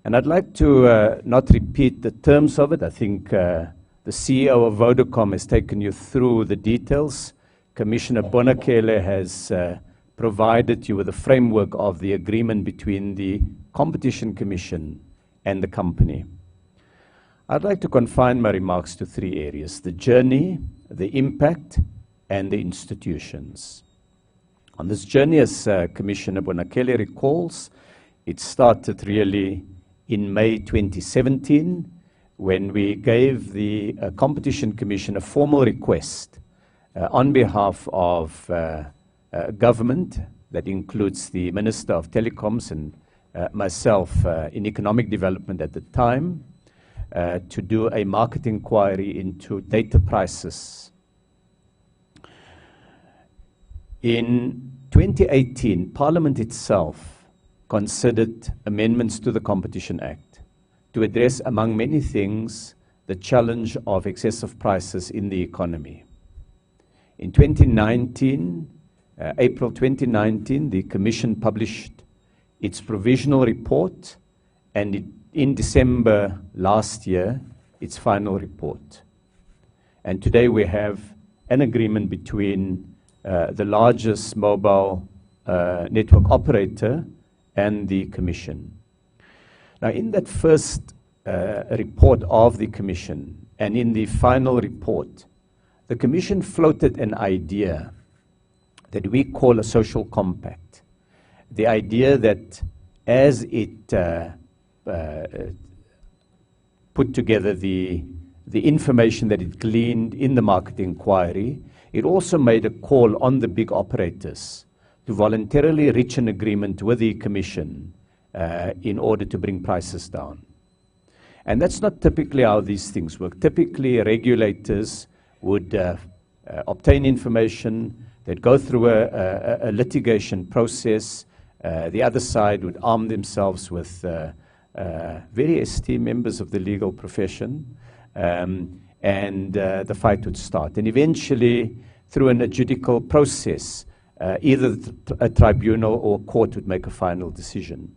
And I'd like to not repeat the terms of it. I think The CEO of Vodacom has taken you through the details. Commissioner Bonakele has provided you with a framework of the agreement between the Competition Commission and the company. I'd like to confine my remarks to three areas: the journey, the impact, and the institutions. On this journey, as Commissioner Bonakele recalls, it started really in May 2017 when we gave the Competition Commission a formal request on behalf of government, that includes the Minister of Telecoms and myself in economic development at the time, to do a market inquiry into data prices. In 2018, Parliament itself considered amendments to the Competition Act to address, among many things, the challenge of excessive prices in the economy. In 2019, April 2019, the Commission published its provisional report, and in December last year, its final report. And today we have an agreement between the largest mobile network operator and the Commission. Now, in that first report of the Commission and in the final report, the Commission floated an idea that we call a social compact. The idea that as it put together the information that it gleaned in the market inquiry, it also made a call on the big operators to voluntarily reach an agreement with the Commission in order to bring prices down. And that's not typically how these things work. Typically, regulators would obtain information, they'd go through a litigation process, the other side would arm themselves with very esteemed members of the legal profession, and the fight would start. And eventually, through an adjudical process, either a tribunal or a court would make a final decision.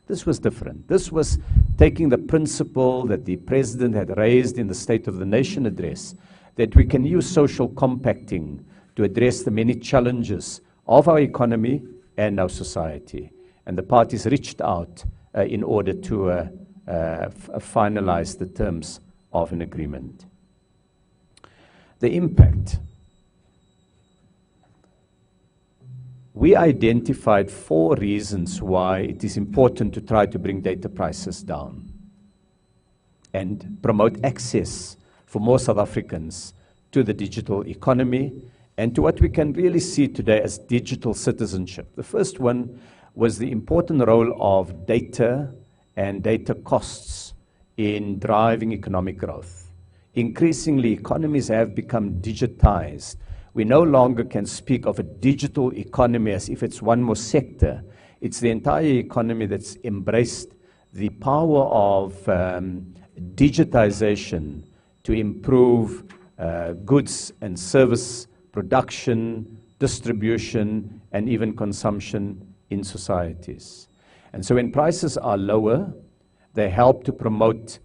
This was different. This was taking the principle that the President had raised in the State of the Nation address, that we can use social compacting to address the many challenges of our economy and our society. And the parties reached out in order to finalize the terms of an agreement. The impact. We identified 4 reasons why it is important to try to bring data prices down and promote access for more South Africans to the digital economy and to what we can really see today as digital citizenship. The first one was the important role of data and data costs in driving economic growth. Increasingly, economies have become digitized. We no longer can speak of a digital economy as if it's one more sector. It's the entire economy that's embraced the power of digitization to improve goods and service production, distribution, and even consumption in societies. And so when prices are lower, they help to promote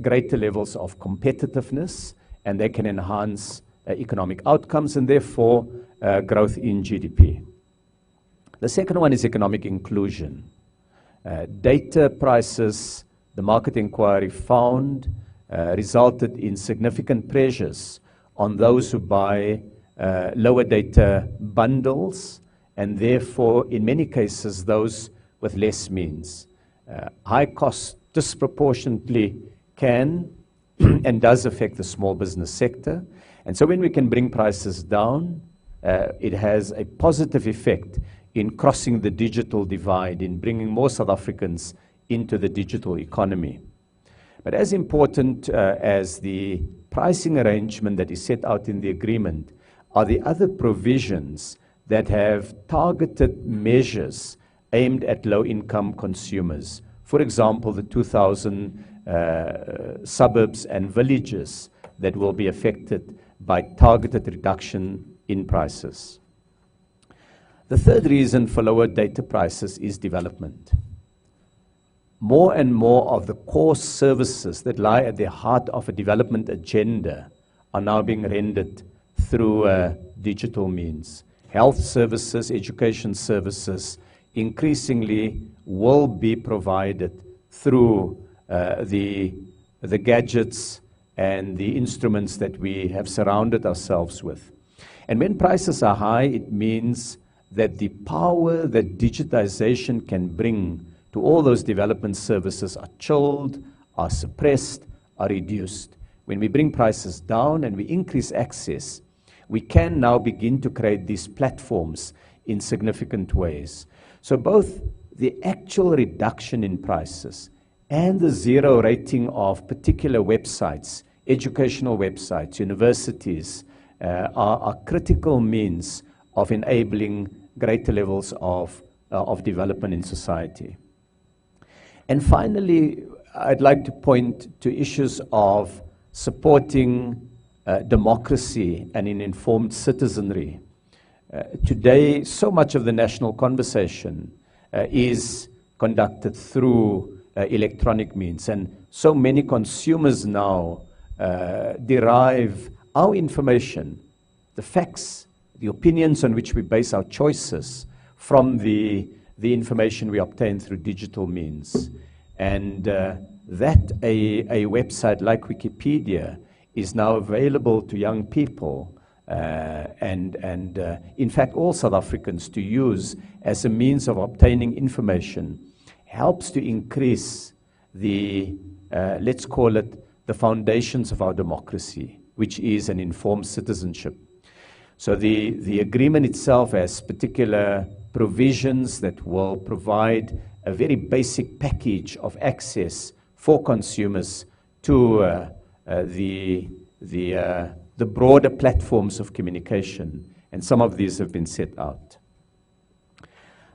greater levels of competitiveness, and they can enhance economic outcomes and therefore growth in GDP. The second one is economic inclusion. Data prices, the market inquiry found, resulted in significant pressures on those who buy lower data bundles, and therefore, in many cases, those with less means. High costs disproportionately can and does affect the small business sector. And so when we can bring prices down, it has a positive effect in crossing the digital divide, in bringing more South Africans into the digital economy. But as important as the pricing arrangement that is set out in the agreement are the other provisions that have targeted measures aimed at low-income consumers. For example, the 2,000 suburbs and villages that will be affected by targeted reduction in prices. The third reason for lower data prices is development. more and more of the core services that lie at the heart of a development agenda are now being rendered through digital means. Health services, education services increasingly will be provided through the gadgets and the instruments that we have surrounded ourselves with. And when prices are high, it means that the power that digitization can bring to all those development services are chilled, are suppressed, are reduced. When we bring prices down and we increase access, we can now begin to create these platforms in significant ways. So both the actual reduction in prices and the zero rating of particular websites, educational websites, universities, are critical means of enabling greater levels of development in society. And finally, I'd like to point to issues of supporting democracy and an informed citizenry. Today, so much of the national conversation is conducted through electronic means, and so many consumers now derive our information, the facts, the opinions on which we base our choices from the information we obtain through digital means. And that a website like Wikipedia is now available to young people and in fact all South Africans to use as a means of obtaining information helps to increase the, let's call it, the foundations of our democracy, which is an informed citizenship. So the agreement itself has particular provisions that will provide a very basic package of access for consumers to the broader platforms of communication, and some of these have been set out.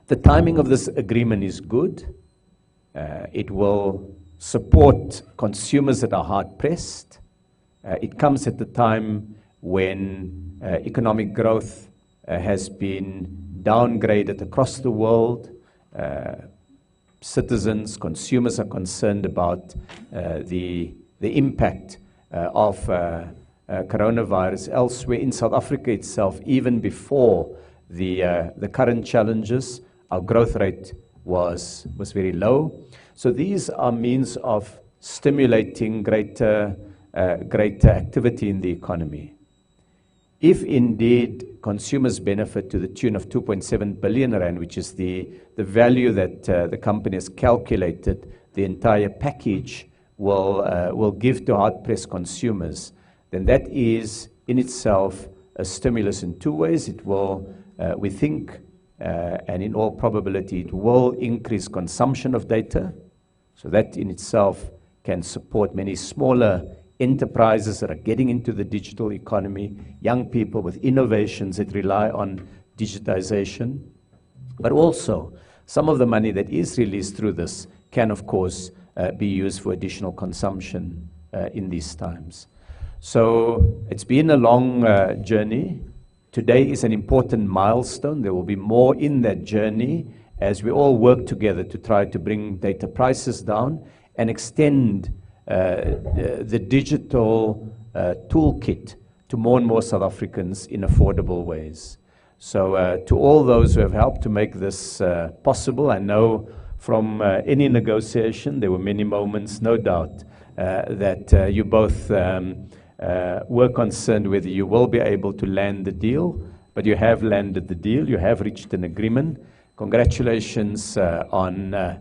The timing of this agreement is good. It will support consumers that are hard-pressed. It comes at the time when economic growth has been downgraded across the world. Citizens, consumers are concerned about the impact of coronavirus elsewhere. In South Africa itself, even before the current challenges, our growth rate was very low. So these are means of stimulating greater activity in the economy. If indeed consumers benefit to the tune of 2.7 billion rand, which is the value that the company has calculated the entire package will give to hard-pressed consumers, then that is in itself a stimulus in two ways. It will, we think, and in all probability, it will increase consumption of data. So that in itself can support many smaller enterprises that are getting into the digital economy, young people with innovations that rely on digitization. But also, some of the money that is released through this can, of course, be used for additional consumption in these times. So it's been a long journey. Today is an important milestone. There will be more in that journey as we all work together to try to bring data prices down and extend the digital toolkit to more and more South Africans in affordable ways. So to all those who have helped to make this possible, I know from any negotiation, there were many moments, no doubt, that you both were concerned whether you will be able to land the deal, but you have landed the deal, you have reached an agreement. Congratulations on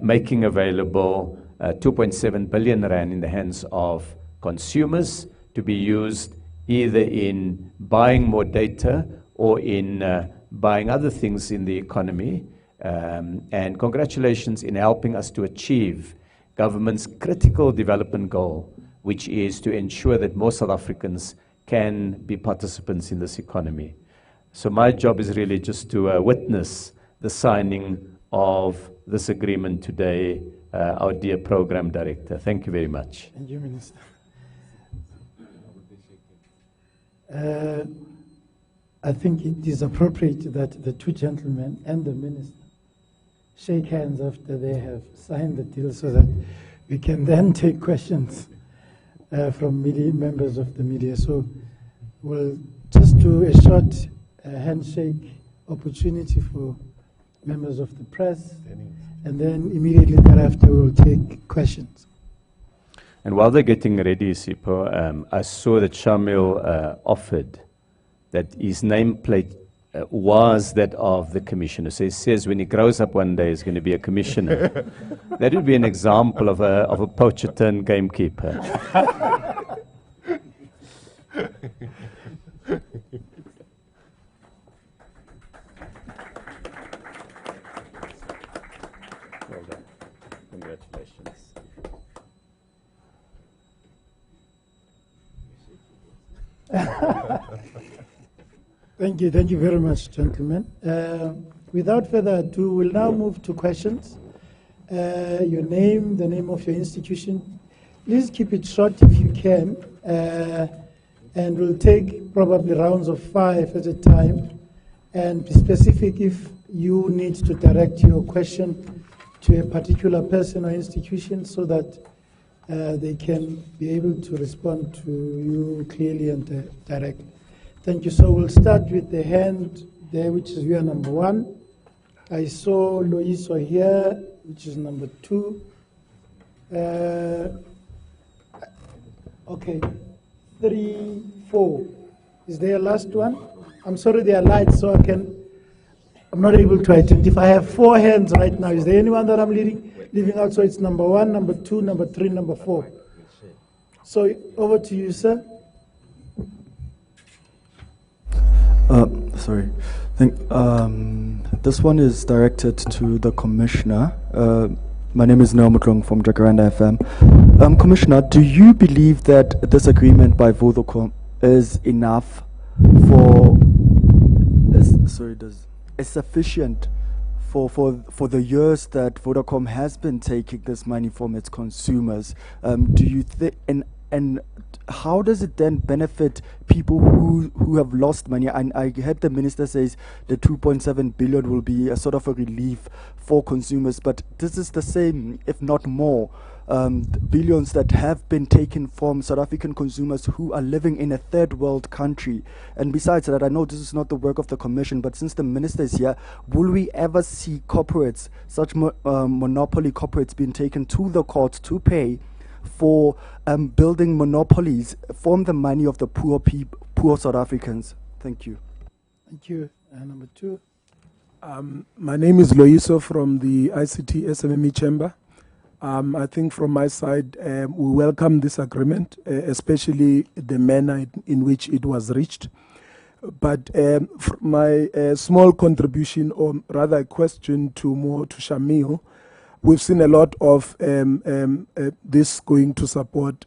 making available 2.7 billion rand in the hands of consumers to be used either in buying more data or in buying other things in the economy. And congratulations in helping us to achieve government's critical development goal, which is to ensure that more South Africans can be participants in this economy. So my job is really just to witness the signing of this agreement today, our dear program director. Thank you very much. Thank you, Minister. I think it is appropriate that the two gentlemen and the Minister shake hands after they have signed the deal so that we can then take questions from members of the media. So we'll just do a short handshake opportunity for members of the press, and then immediately thereafter we'll take questions. And while they're getting ready, Sipho, I saw that Shamil offered that his nameplate was that of the commissioner. So he says when he grows up one day he's going to be a commissioner. That would be an example of a poacher turned gamekeeper. Well done. Congratulations. Thank you very much, gentlemen. Without further ado, we'll now move to questions. Your name, the name of your institution. Please keep it short if you can, and we'll take probably rounds of 5 at a time, and be specific if you need to direct your question to a particular person or institution so that they can be able to respond to you clearly and directly. Thank you. So we'll start with the hand there, which is your number 1. I saw Loiso here, which is number 2. Okay, 3, 4. Is there a last one? I'm sorry, there are lights, so I'm not able to identify. I have 4 hands right now. Is there anyone that I'm leaving out? So it's number 1, number 2, number 3, number 4. So over to you, sir. Sorry. This one is directed to the Commissioner. My name is Noel Mutlong from Jacaranda FM. Commissioner, do you believe that this agreement by Vodacom is enough is sufficient for the years that Vodacom has been taking this money from its consumers? Do you think, and how does it then benefit people who have lost money? And I heard the minister says the 2.7 billion will be a sort of a relief for consumers, but this is the same, if not more, billions that have been taken from South African consumers who are living in a third world country. And besides that, I know this is not the work of the Commission, but since the minister is here, will we ever see corporates, such monopoly corporates, being taken to the court to pay for building monopolies from the money of the poor South Africans? Thank you. Thank you. Number 2. My name is Loiso from the ICT SMME Chamber. I think from my side, we welcome this agreement, especially the manner in which it was reached. But my small contribution, or rather a question to Shamil, we've seen a lot of this going to support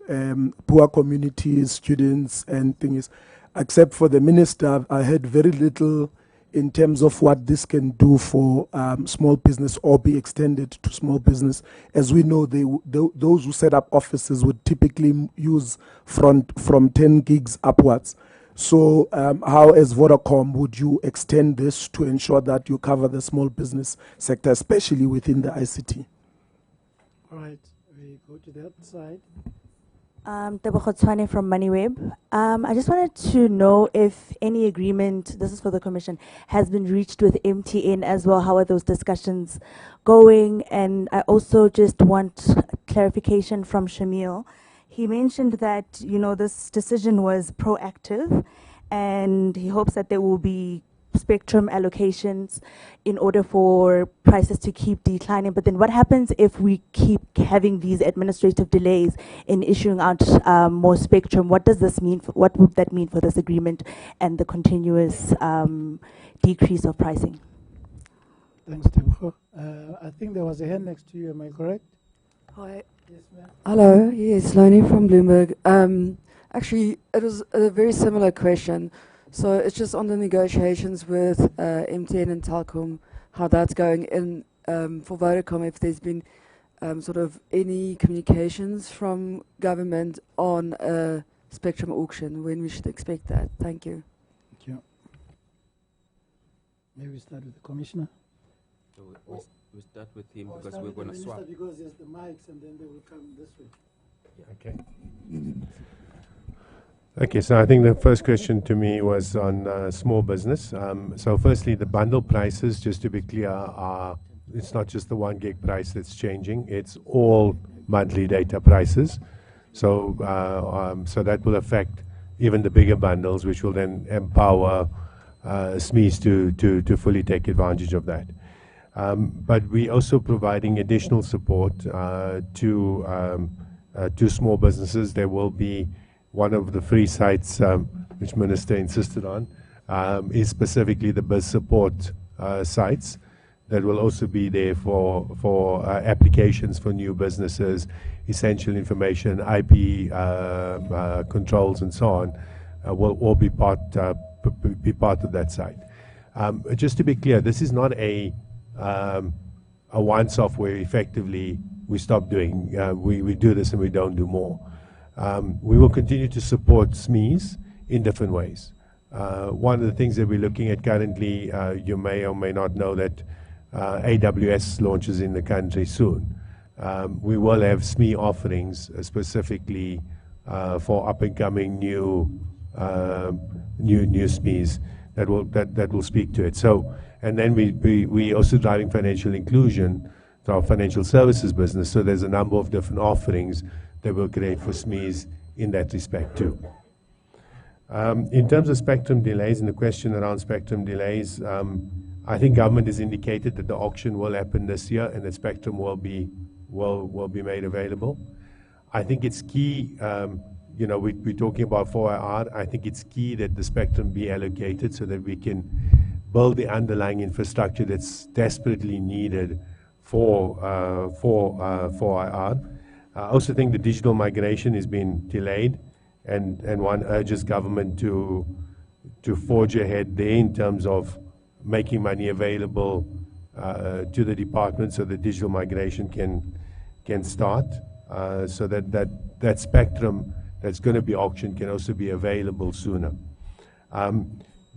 poor communities, students, and things. Except for the minister, I heard very little in terms of what this can do for small business or be extended to small business. As we know, those who set up offices would typically use from 10 gigs upwards. So how, as Vodacom, would you extend this to ensure that you cover the small business sector, especially within the ICT? All right, we go to that side. Tebogo Tshwane from MoneyWeb. I just wanted to know if any agreement, this is for the Commission, has been reached with MTN as well. How are those discussions going? And I also just want clarification from Shamil. He mentioned that, this decision was proactive, and he hopes that there will be spectrum allocations in order for prices to keep declining. But then what happens if we keep having these administrative delays in issuing out more spectrum? What does this mean? What would that mean for this agreement and the continuous decrease of pricing? Thanks, Tebogo. I think there was a hand next to you. Am I correct? Hi. Yes, ma'am. Hello. Yes, Loni from Bloomberg. Actually, it was a very similar question. So it's just on the negotiations with MTN and Telkom, how that's going in for Vodacom, if there's been sort of any communications from government on a spectrum auction, when we should expect that. Thank you. Thank you. Maybe we start with the Commissioner. So we start with him because Start we're with the going to swap. minister because there's the mics and then they will come this way. Okay. Okay, so I think the first question to me was on small business. So firstly, the bundle prices, just to be clear, it's not just the 1 gig price that's changing, it's all monthly data prices. So, so that will affect even the bigger bundles, which will then empower SMEs to fully take advantage of that. But we're also providing additional support to small businesses. There will be one of the free sites, which Minister insisted on, is specifically the biz support sites that will also be there for applications for new businesses, essential information, IP controls, and so on, will all be part of that site. Just to be clear, this is not a once-off where effectively we stop doing. We do this and we don't do more. We will continue to support SMEs in different ways. One of the things that we're looking at currently, you may or may not know that AWS launches in the country soon. We will have SME offerings specifically for up-and-coming new SMEs that will speak to it. So, and then we also driving financial inclusion to our financial services business. So there's a number of different offerings that will create for SMEs in that respect too. In terms of spectrum delays and the question around spectrum delays, I think government has indicated that the auction will happen this year and the spectrum will be made available. I think it's key, we're talking about 4IR. I think it's key that the spectrum be allocated so that we can build the underlying infrastructure that's desperately needed for 4IR. I also think the digital migration has been delayed, and one urges government to forge ahead there in terms of making money available to the department so the digital migration can start, so that spectrum that's going to be auctioned can also be available sooner.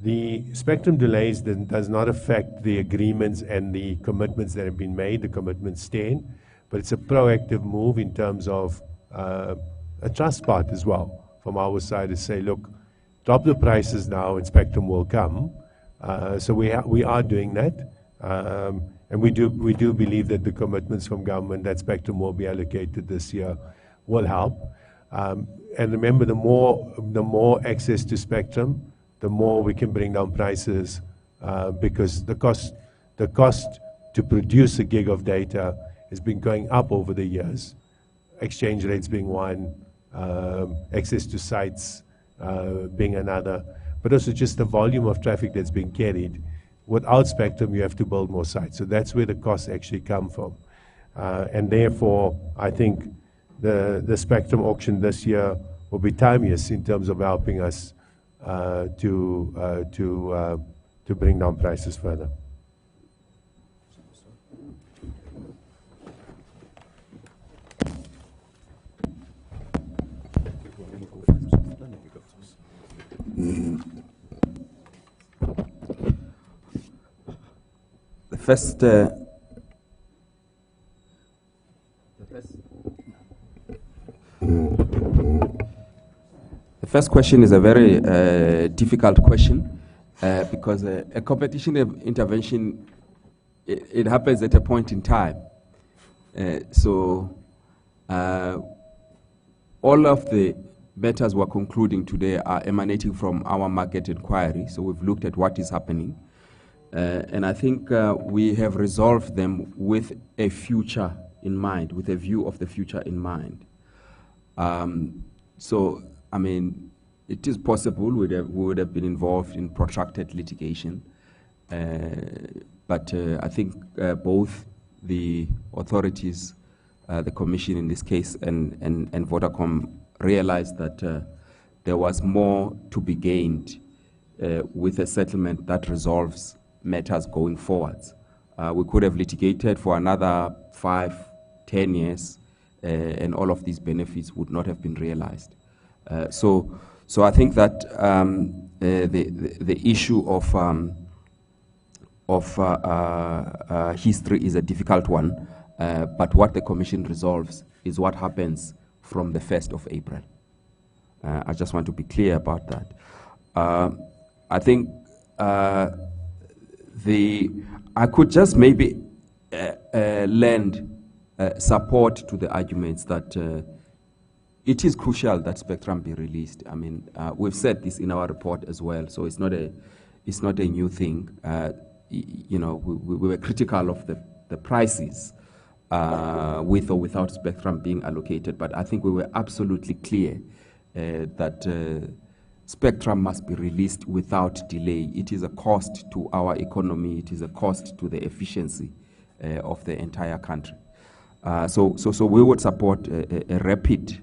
The spectrum delays does not affect the agreements and the commitments that have been made. The commitments stand, but it's a proactive move in terms of a trust part as well from our side to say, look, drop the prices now and spectrum will come. So we are doing that, and we do believe that the commitments from government that spectrum will be allocated this year will help. And remember, the more access to spectrum, the more we can bring down prices, because the cost to produce a gig of data has been going up over the years. Exchange rates being one, access to sites being another, but also just the volume of traffic that's being carried. Without spectrum, you have to build more sites. So that's where the costs actually come from. And therefore, I think the spectrum auction this year will be timeless in terms of helping us to bring down prices further. The first question is a very difficult question because a competition intervention, it happens at a point in time. So all of the matters we're concluding today are emanating from our market inquiry. So we've looked at what is happening. And I think we have resolved them with a future in mind, with a view of the future in mind. So, I mean, it is possible we would have been involved in protracted litigation. But I think both the authorities, the Commission in this case, and Vodacom realized that there was more to be gained with a settlement that resolves matters going forwards. We could have litigated for another 5, 10 years, and all of these benefits would not have been realized. So I think that the issue of history is a difficult one, but what the Commission resolves is what happens from the 1st of April. I just want to be clear about that. I think I could just maybe lend support to the arguments that it is crucial that spectrum be released. I mean, we've said this in our report as well, so it's not a new thing. You know, we were critical of the prices with or without spectrum being allocated, but I think we were absolutely clear that spectrum must be released without delay. It is a cost to our economy. It is a cost to the efficiency of the entire country. So we would support a rapid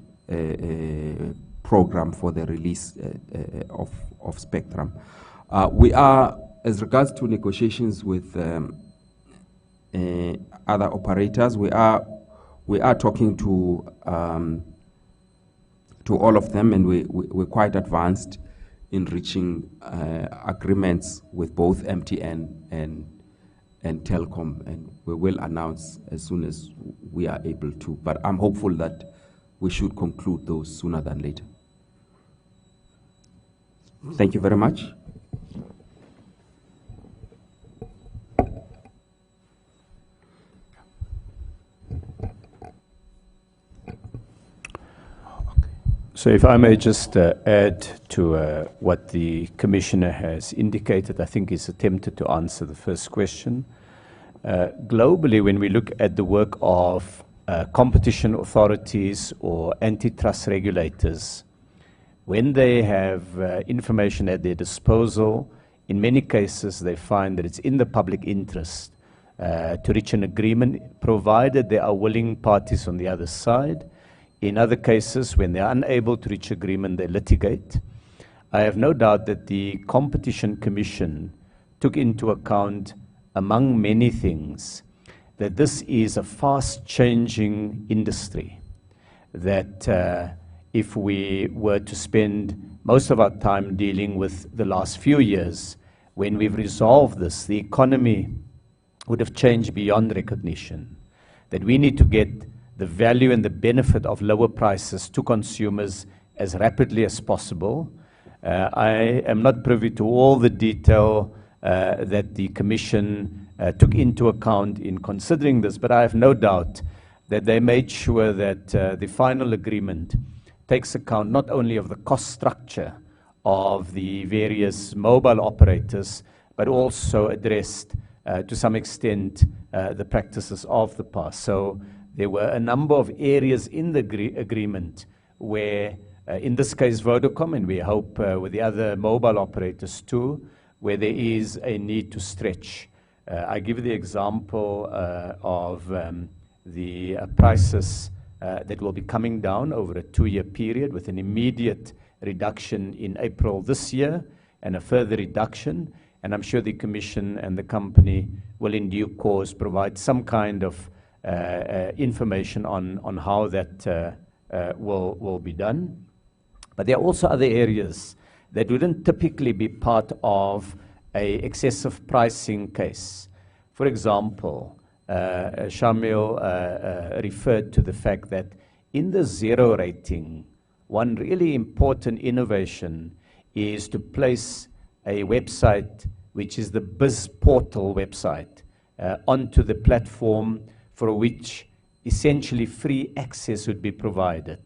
program for the release of spectrum. We are, as regards to negotiations with other operators, we are talking to all of them, and we're quite advanced in reaching agreements with both MTN and Telkom, and we will announce as soon as we are able to. But I'm hopeful that we should conclude those sooner than later. Thank you very much. So if I may just add to what the Commissioner has indicated, I think he's attempted to answer the first question. Globally, when we look at the work of competition authorities or antitrust regulators, when they have information at their disposal, in many cases they find that it's in the public interest to reach an agreement, provided there are willing parties on the other side. In other cases, when they are unable to reach agreement, they litigate. I have no doubt that the Competition Commission took into account, among many things, that this is a fast-changing industry, that if we were to spend most of our time dealing with the last few years, when we've resolved this, the economy would have changed beyond recognition, that we need to get the value and the benefit of lower prices to consumers as rapidly as possible. I am not privy to all the detail that the Commission took into account in considering this, but I have no doubt that they made sure that the final agreement takes account not only of the cost structure of the various mobile operators, but also addressed to some extent the practices of the past. So there were a number of areas in the agreement where, in this case, Vodacom, and we hope with the other mobile operators too, where there is a need to stretch. I give the example of the prices that will be coming down over a 2-year period with an immediate reduction in April this year and a further reduction. And I'm sure the Commission and the company will in due course provide some kind of information on how that will be done. But there are also other areas that wouldn't typically be part of a excessive pricing case. For example, Shamil referred to the fact that in the zero rating, one really important innovation is to place a website, which is the Biz Portal website, onto the platform for which essentially free access would be provided,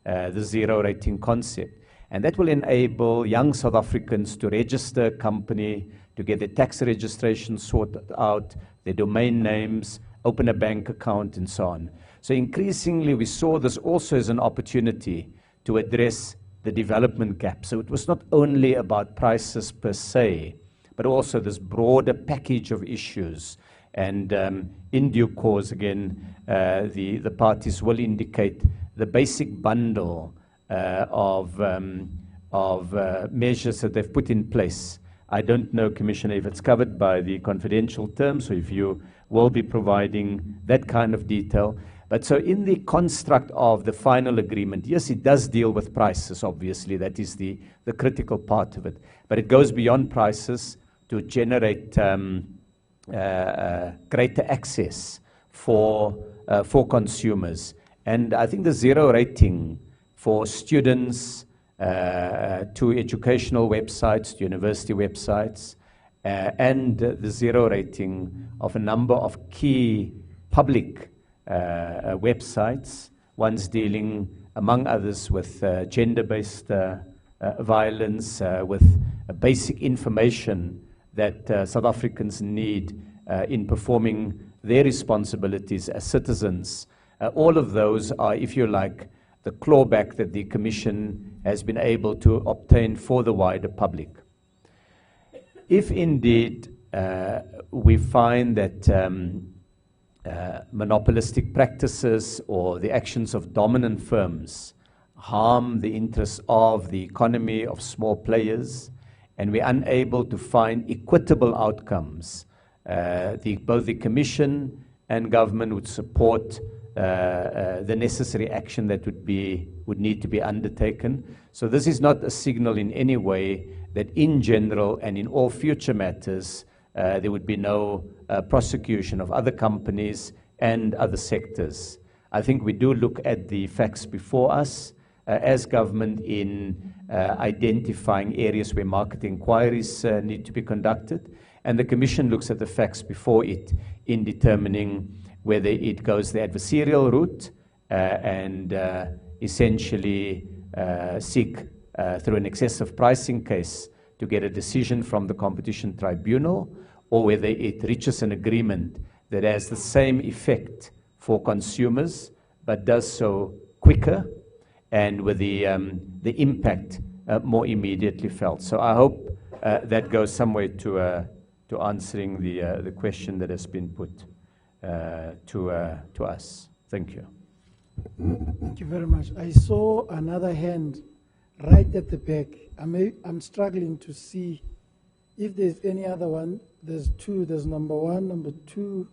the zero rating concept. And that will enable young South Africans to register a company, to get their tax registration sorted out, their domain names, open a bank account, and so on. So increasingly, we saw this also as an opportunity to address the development gap. So it was not only about prices per se, but also this broader package of issues. And in due course, again, the parties will indicate the basic bundle of measures that they've put in place. I don't know, Commissioner, if it's covered by the confidential terms, or if you will be providing that kind of detail. But so in the construct of the final agreement, yes, it does deal with prices, obviously. That is the critical part of it. But it goes beyond prices to generate greater access for consumers. And I think the zero rating for students to educational websites, to university websites, and the zero rating of a number of key public websites, ones dealing, among others, with gender-based violence, with basic information that South Africans need in performing their responsibilities as citizens. All of those are, if you like, the clawback that the Commission has been able to obtain for the wider public. If indeed we find that monopolistic practices or the actions of dominant firms harm the interests of the economy, of small players, and we're unable to find equitable outcomes, both the Commission and government would support the necessary action that would need to be undertaken. So this is not a signal in any way that in general and in all future matters there would be no prosecution of other companies and other sectors. I think we do look at the facts before us as government in identifying areas where market inquiries need to be conducted, and the Commission looks at the facts before it in determining whether it goes the adversarial route and essentially seek through an excessive pricing case to get a decision from the Competition Tribunal, or whether it reaches an agreement that has the same effect for consumers but does so quicker and with the impact more immediately felt. So I hope that goes some way to answering the question that has been put to us. Thank you. Thank you very much. I saw another hand right at the back. I'm struggling to see if there's any other one. There's two. There's number one, number two.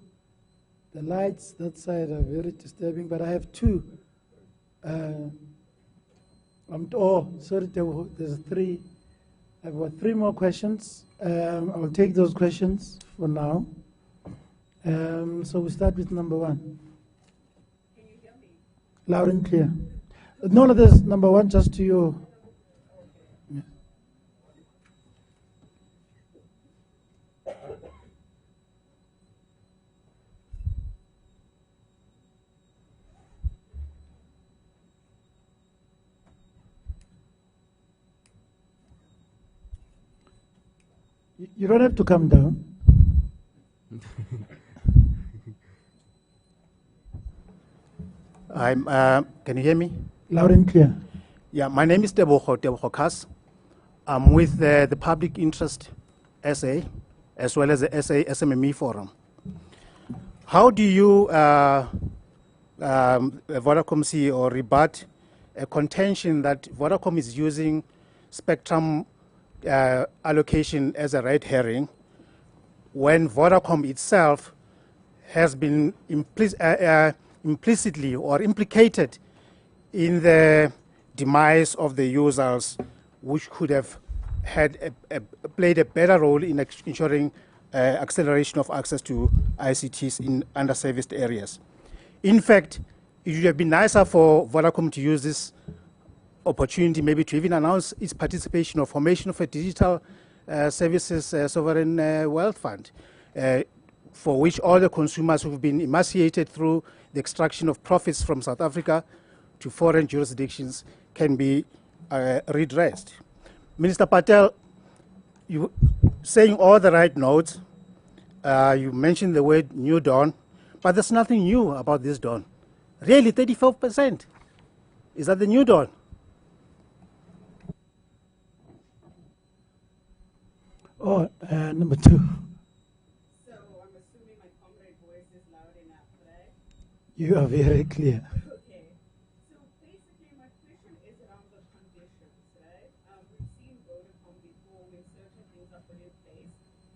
The lights that side are very disturbing, but I have two. Sorry, there's three. I've got three more questions. I'll take those questions for now. So we start with number one. Can you hear me? Loud and clear. No, there's number one just to you. Yeah. You don't have to come down. Can you hear me? Loud and clear. Yeah, my name is Tebogo Kas. I'm with the Public Interest SA, as well as the SA SMME Forum. How do you, Vodacom CEO, rebut a contention that Vodacom is using spectrum allocation as a red herring when Vodacom itself has been implicitly or implicated in the demise of the users, which could have had played a better role in ensuring acceleration of access to ICTs in underserviced areas. In fact, it would have been nicer for Vodacom to use this opportunity maybe to even announce its participation or formation of a digital services sovereign wealth fund, for which all the consumers who have been emaciated through the extraction of profits from South Africa to foreign jurisdictions can be redressed. Minister Patel, you saying all the right notes, you mentioned the word new dawn, but there's nothing new about this dawn. Really, 34%. Is that the new dawn? Number two. So I'm assuming my comrade voice is loud enough, right? You are very clear. Okay. So basically my question is around the conditions, right? We've seen Vodacom before when certain things are put in place,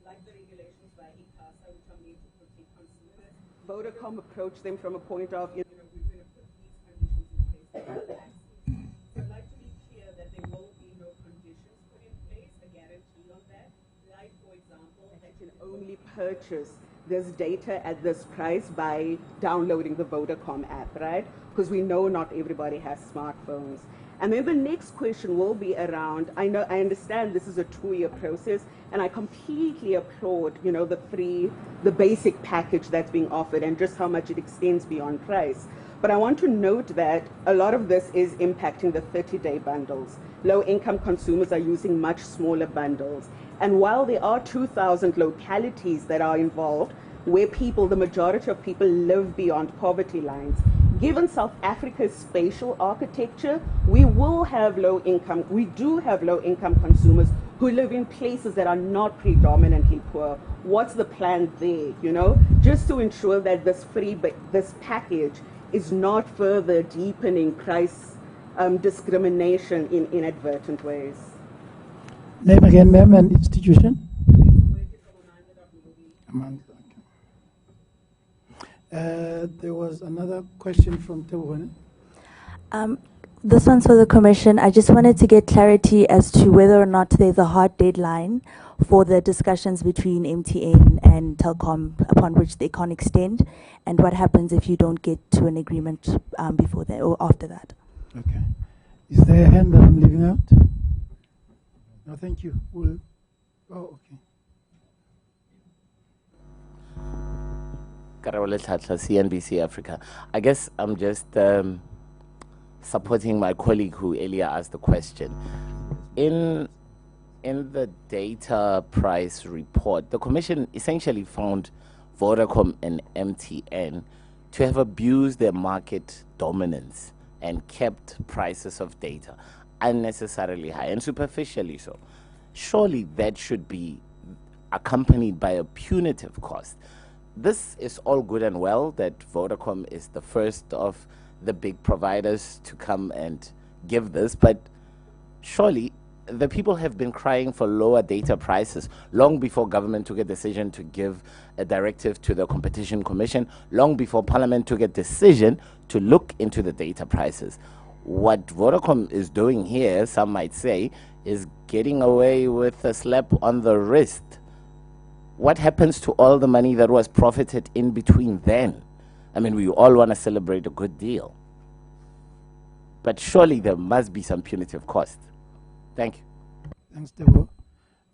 like the regulations by ICASA, which are made to protect consumers. Vodacom approached them from a point of, we're going to put these conditions in place for access. So I'd like to be clear that there will be no conditions put in place, a guarantee on that. Like, for example, they can only purchase this data at this price by downloading the Vodacom app, right? Because we know not everybody has smartphones. And then the next question will be around, I understand this is a 2-year process, and I completely applaud, the basic package that's being offered and just how much it extends beyond price. But I want to note that a lot of this is impacting the 30-day bundles. Low-income consumers are using much smaller bundles. And while there are 2,000 localities that are involved, where the majority of people live beyond poverty lines, given South Africa's spatial architecture, we do have low-income consumers who live in places that are not predominantly poor. What's the plan there, just to ensure that this package is not further deepening price discrimination in inadvertent ways? Name again, ma'am, and institution. There was another question from Tebone. This one's for the Commission. I just wanted to get clarity as to whether or not there's a hard deadline for the discussions between MTN and Telkom upon which they can't extend, and what happens if you don't get to an agreement before that or after that. Okay. Is there a hand that I'm leaving out? No, thank you. Okay. Karole Tlhatla, CNBC Africa. I guess I'm just supporting my colleague who earlier asked the question. In the data price report, the Commission essentially found Vodacom and MTN to have abused their market dominance and kept prices of data unnecessarily high and superficially so. Surely that should be accompanied by a punitive cost. This is all good and well that Vodacom is the first of the big providers to come and give this, but surely the people have been crying for lower data prices long before government took a decision to give a directive to the Competition Commission, long before Parliament took a decision to look into the data prices. What Vodacom is doing here, some might say, is getting away with a slap on the wrist. What happens to all the money that was profited in between then? I mean, we all want to celebrate a good deal. But surely there must be some punitive cost. Thank you. Thanks, Debo.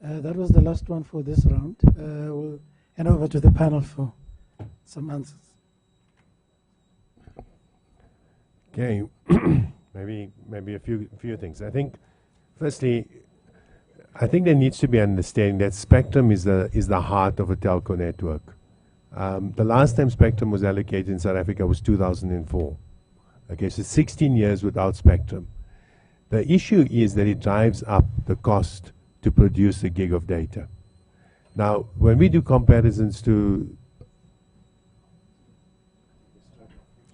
That was the last one for this round. We'll hand over to the panel for some answers. Okay, maybe a few things. I think, firstly, there needs to be understanding that spectrum is the heart of a telco network. The last time spectrum was allocated in South Africa was 2004. Okay, so 16 years without spectrum. The issue is that it drives up the cost to produce a gig of data. Now, when we do comparisons to...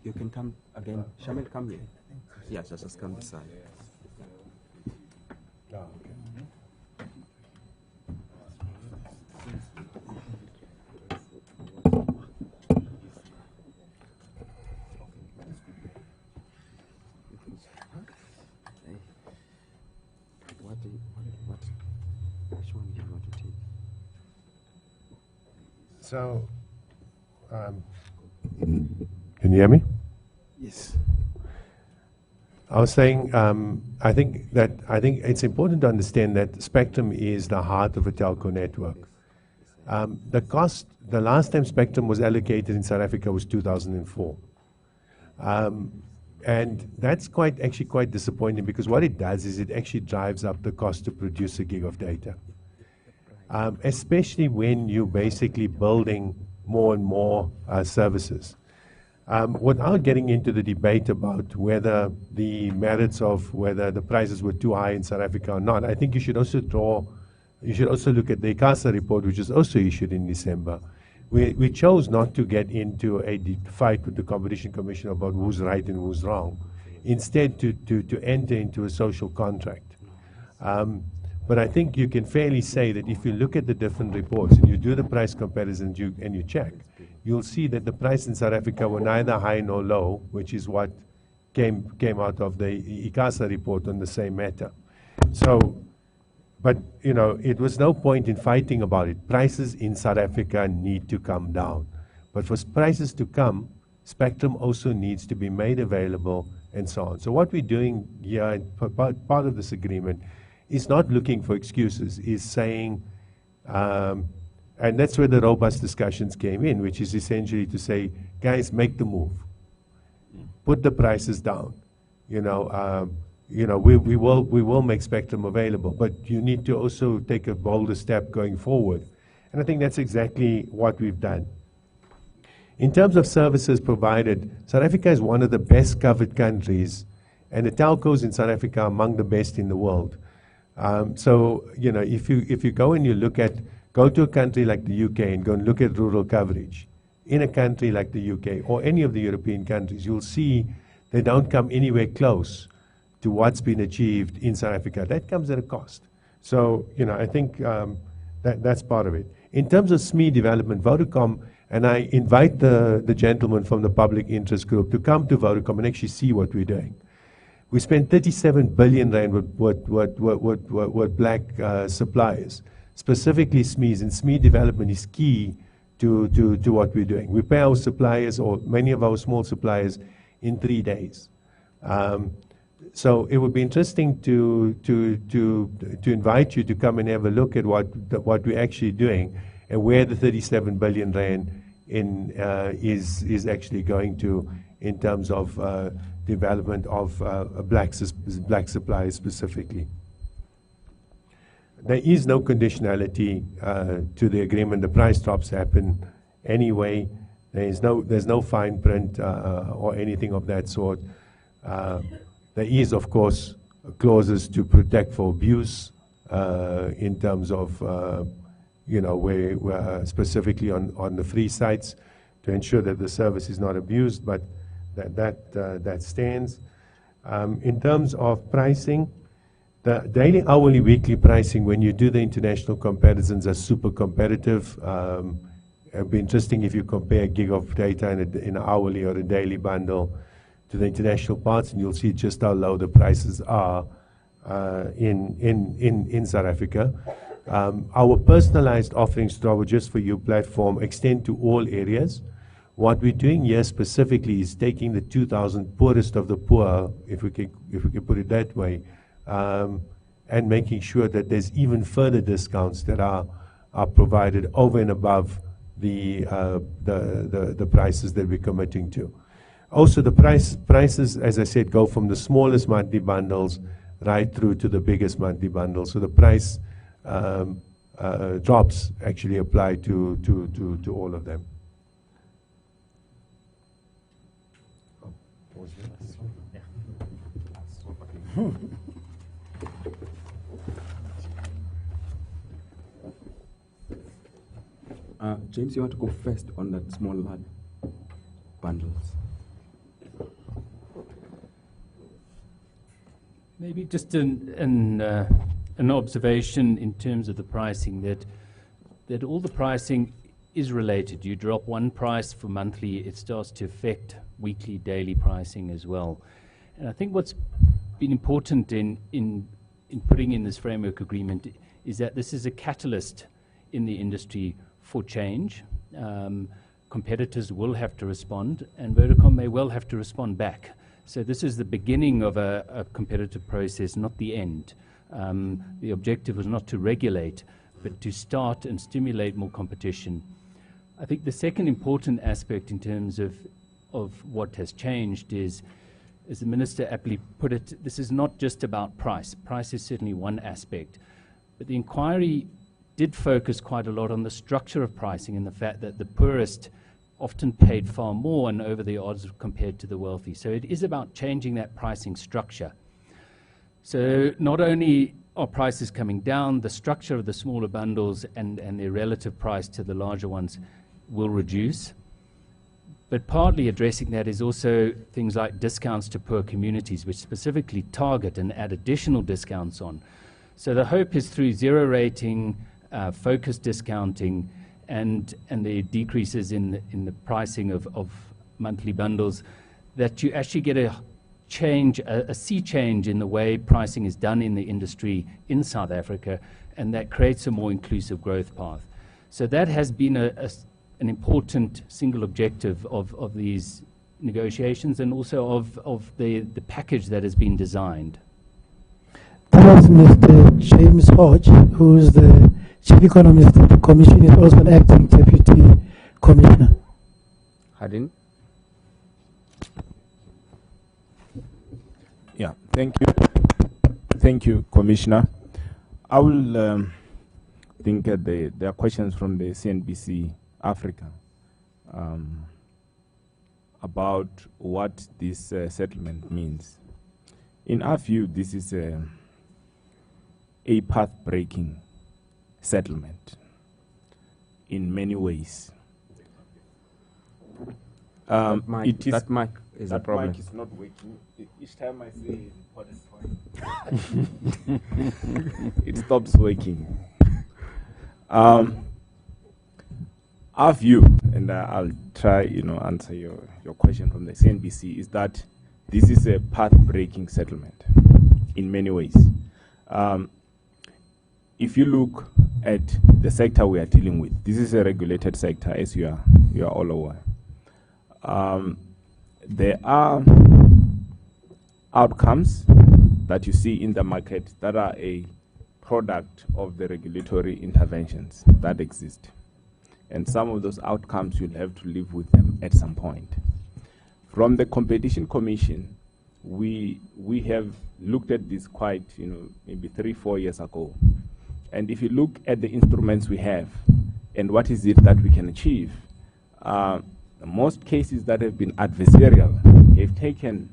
You can come again. Shamil, come here. Yes, just come this side. Oh, okay. Which one do you want to take? So, can you hear me? Yes. I was saying, I think it's important to understand that spectrum is the heart of a telco network. The last time spectrum was allocated in South Africa was 2004. And that's actually quite disappointing, because what it does is it actually drives up the cost to produce a gig of data. Especially when you're basically building more and more services. Without getting into the debate about whether the merits of whether the prices were too high in South Africa or not, I think you should also look at the ICASA report, which was also issued in December. We chose not to get into a fight with the Competition Commission about who's right and who's wrong. Instead, to enter into a social contract. But I think you can fairly say that if you look at the different reports and you do the price comparison and you check, you'll see that the price in South Africa were neither high nor low, which is what came out of the ICASA report on the same matter. So But, you know, it was no point in fighting about it. Prices in South Africa need to come down. But for prices to come, spectrum also needs to be made available and so on. So what we're doing here, and part of this agreement, is not looking for excuses, is saying, and that's where the robust discussions came in, which is essentially to say, guys, make the move. Put the prices down. We will make spectrum available, but you need to also take a bolder step going forward. And I think that's exactly what we've done. In terms of services provided, South Africa is one of the best covered countries, and the telcos in South Africa are among the best in the world. So, if you go and you go to a country like the UK and go and look at rural coverage, in a country like the UK or any of the European countries, you'll see they don't come anywhere close to what's been achieved in South Africa. That comes at a cost. So, I think that's part of it. In terms of SME development, Vodacom, and I invite the gentleman from the public interest group to come to Vodacom and actually see what we're doing. We spent 37 billion rand with black suppliers, specifically SMEs, and SME development is key to what we're doing. We pay our suppliers, or many of our small suppliers, in 3 days. So it would be interesting to invite you to come and have a look at what we're actually doing and where the 37 billion rand is actually going to in terms of development of black suppliers specifically. There is no conditionality to the agreement. The price drops happen anyway. There's no fine print or anything of that sort. There is, of course, clauses to protect for abuse in terms of, where specifically on the free sites to ensure that the service is not abused, but that stands. In terms of pricing, the daily, hourly, weekly pricing, when you do the international comparisons, are super competitive. It'd be interesting if you compare a gig of data in an hourly or a daily bundle to the international parts, and you'll see just how low the prices are in South Africa. Our personalized offerings through our Just For You platform extend to all areas. What we're doing here specifically is taking the 2,000 poorest of the poor, if we can put it that way, and making sure that there's even further discounts that are provided over and above the prices that we're committing to. Also, the prices, as I said, go from the smallest monthly bundles right through to the biggest monthly bundles. So the price drops actually apply to all of them. James, you want to go first on that small bundles? Maybe just an observation in terms of the pricing, that all the pricing is related. You drop one price for monthly, it starts to affect weekly, daily pricing as well. And I think what's been important in putting in this framework agreement is that this is a catalyst in the industry for change. Competitors will have to respond, and Vodacom may well have to respond back. So this is the beginning of a competitive process, not the end. The objective was not to regulate, but to start and stimulate more competition. I think the second important aspect in terms of what has changed is, as the Minister aptly put it, this is not just about price. Price is certainly one aspect, but the inquiry did focus quite a lot on the structure of pricing and the fact that the poorest often paid far more and over the odds compared to the wealthy. So it is about changing that pricing structure. So not only are prices coming down, the structure of the smaller bundles and their relative price to the larger ones will reduce. But partly addressing that is also things like discounts to poor communities, which specifically target and add additional discounts on. So the hope is through zero rating, focused discounting, and the decreases in the pricing of monthly bundles, that you actually get a change, a sea change in the way pricing is done in the industry in South Africa, and that creates a more inclusive growth path. So that has been an important single objective of these negotiations, and also of the package that has been designed. That was Mr. James Hodge, who is the Chief Economist of the Commission, is also an acting Deputy Commissioner. Hadin? Yeah, thank you. Thank you, Commissioner. I will think there are questions from the CNBC Africa about what this settlement means. In our view, this is a path-breaking settlement in many ways. That mic is a problem. That mic is not working. Each time I say what is fine, it stops working. Our view, and I'll try, answer your question from the CNBC, is that this is a path-breaking settlement in many ways. If you look at the sector we are dealing with, this is a regulated sector, as you are all aware. There are outcomes that you see in the market that are a product of the regulatory interventions that exist. And some of those outcomes you'll have to live with them at some point. From the Competition Commission, we have looked at this quite, maybe 3-4 years ago. And if you look at the instruments we have and what is it that we can achieve, most cases that have been adversarial have taken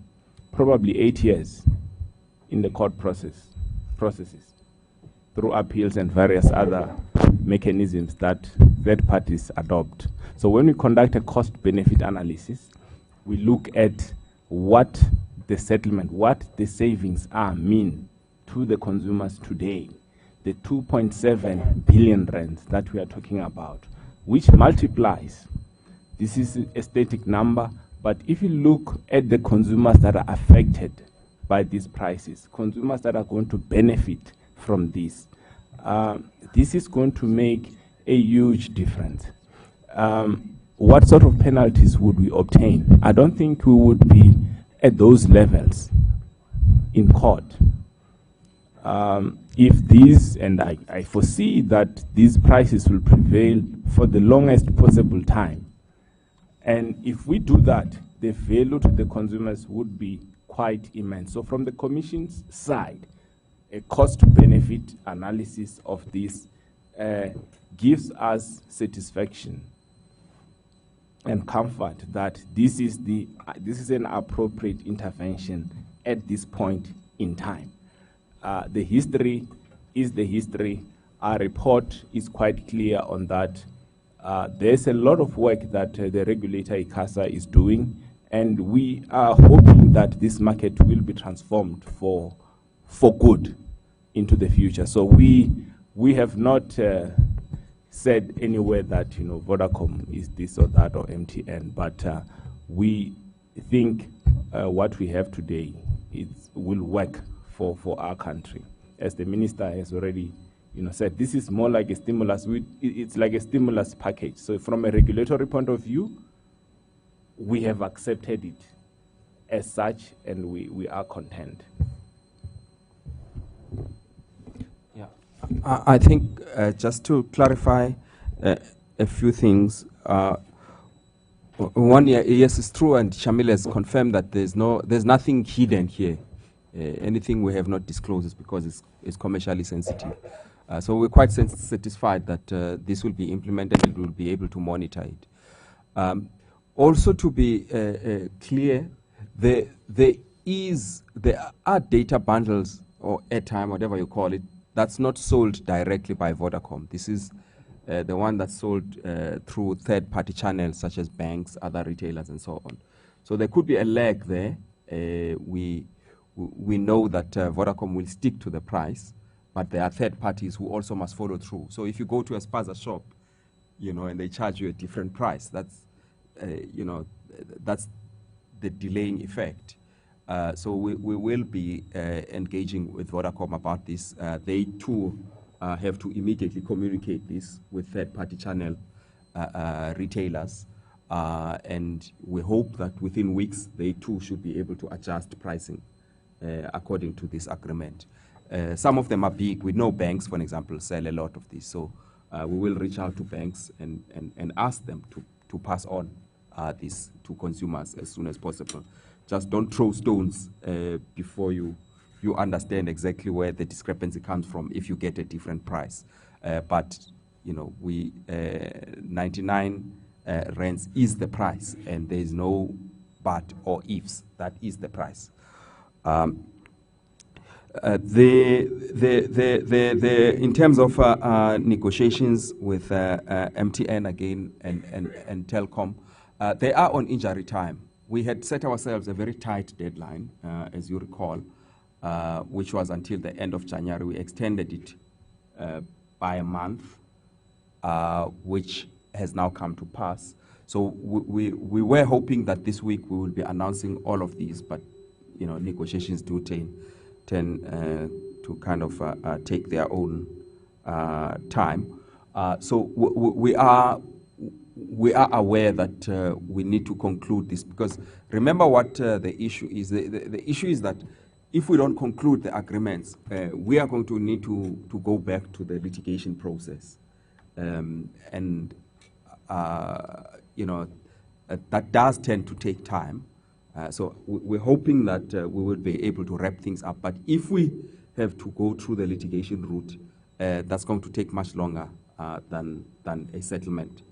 probably 8 years in the court processes through appeals and various other mechanisms that third parties adopt. So when we conduct a cost-benefit analysis, we look at what the settlement, what the savings mean to the consumers today. The 2.7 billion rands that we are talking about, which multiplies. This is a static number, but if you look at the consumers that are affected by these prices, consumers that are going to benefit from this, this is going to make a huge difference. What sort of penalties would we obtain? I don't think we would be at those levels in court. If these, and I foresee that these prices will prevail for the longest possible time. And if we do that, the value to the consumers would be quite immense. So from the Commission's side, a cost-benefit analysis of this gives us satisfaction and comfort that this is an appropriate intervention at this point in time. The history is the history. Our report is quite clear on that. There's a lot of work that the regulator ICASA is doing, and we are hoping that this market will be transformed for good into the future. So we have not said anywhere that Vodacom is this or that or MTN, but we think what we have today will work for our country. As the minister has already said, this is more like a stimulus. It's like a stimulus package. So from a regulatory point of view, we have accepted it as such, and we are content. Yeah, I think just to clarify a few things. One, yes, it's true, and Shamil has confirmed that there's nothing hidden here. Anything we have not disclosed is because it's commercially sensitive. So we're quite satisfied that this will be implemented and we'll be able to monitor it. Also, to be clear, there are data bundles or airtime, whatever you call it, that's not sold directly by Vodacom. This is the one that's sold through third-party channels such as banks, other retailers, and so on. So there could be a lag there. We know that Vodacom will stick to the price, but there are third parties who also must follow through. So if you go to a spaza shop, and they charge you a different price, that's the delaying effect. So we will be engaging with Vodacom about this. They too have to immediately communicate this with third-party channel retailers. And we hope that within weeks, they too should be able to adjust pricing according to this agreement. Some of them are big. We know banks, for example, sell a lot of this. So we will reach out to banks and ask them to pass on this to consumers as soon as possible. Just don't throw stones before you understand exactly where the discrepancy comes from if you get a different price. But, you know, 99 rands is the price, and there is no but or ifs. That is the price. In terms of negotiations with MTN again and Telkom, they are on injury time. We had set ourselves a very tight deadline, as you recall, which was until the end of January. We extended it by a month, which has now come to pass. So we were hoping that this week we will be announcing all of these, but you know, negotiations do tend to kind of take their own time. So we are aware that we need to conclude this, because remember what the issue is. The issue is that if we don't conclude the agreements, we are going to need to go back to the litigation process. You know, that does tend to take time. So we're hoping that we will be able to wrap things up. But if we have to go through the litigation route, that's going to take much longer than a settlement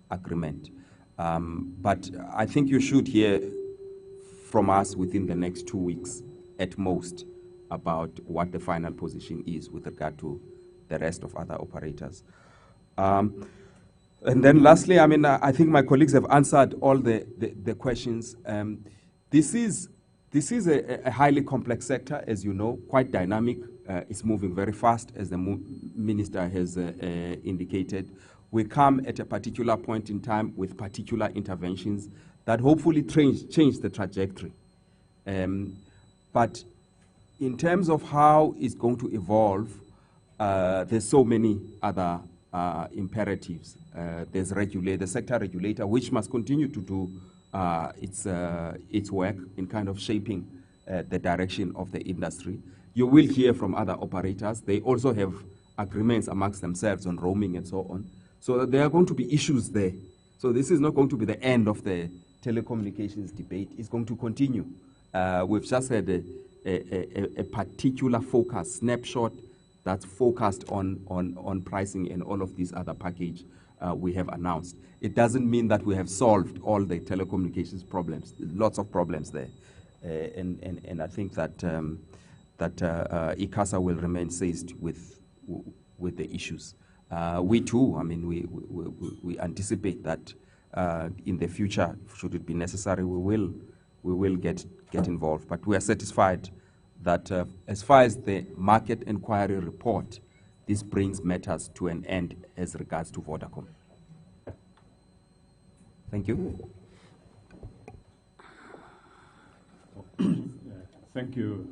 agreement. But I think you should hear from us within the next 2 weeks at most about what the final position is with regard to the rest of other operators. And then lastly, I mean, I think my colleagues have answered all the questions. This is a highly complex sector, as you know, quite dynamic. It's moving very fast, as the minister has indicated. We come at a particular point in time with particular interventions that hopefully change the trajectory. But in terms of how it's going to evolve, there's so many other imperatives. There's the sector regulator, which must continue to do its work in kind of shaping the direction of the industry. You will hear from other operators. They also have agreements amongst themselves on roaming and so on. So there are going to be issues there. So this is not going to be the end of the telecommunications debate. It's going to continue. We've just had a particular focus, snapshot, that's focused on pricing and all of these other package we have announced. It doesn't mean that we have solved all the telecommunications problems. Lots of problems there. And I think that ICASA will remain seized with the issues. We too, I mean, we anticipate that in the future, should it be necessary, we will get involved. But we are satisfied that as far as the market inquiry report, this brings matters to an end as regards to Vodacom. Thank you. Thank you.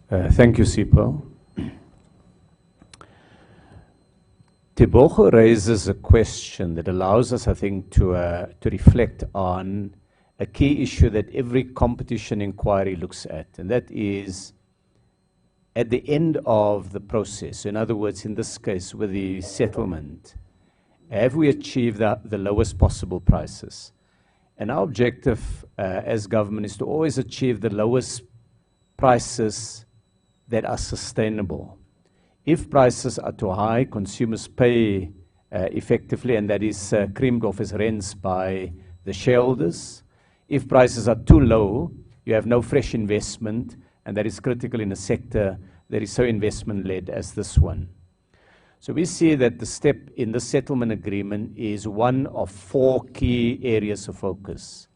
Thank you, Sipho. Tebogo raises a question that allows us, I think, to reflect on a key issue that every competition inquiry looks at, and that is at the end of the process. In other words, in this case, with the settlement, have we achieved the lowest possible prices? And our objective as government is to always achieve the lowest prices that are sustainable. If prices are too high, consumers pay effectively, and that is creamed off as rents by the shareholders. If prices are too low, you have no fresh investment, and that is critical in a sector that is so investment-led as this one. So we see that the step in the settlement agreement is one of 4 key areas of focus.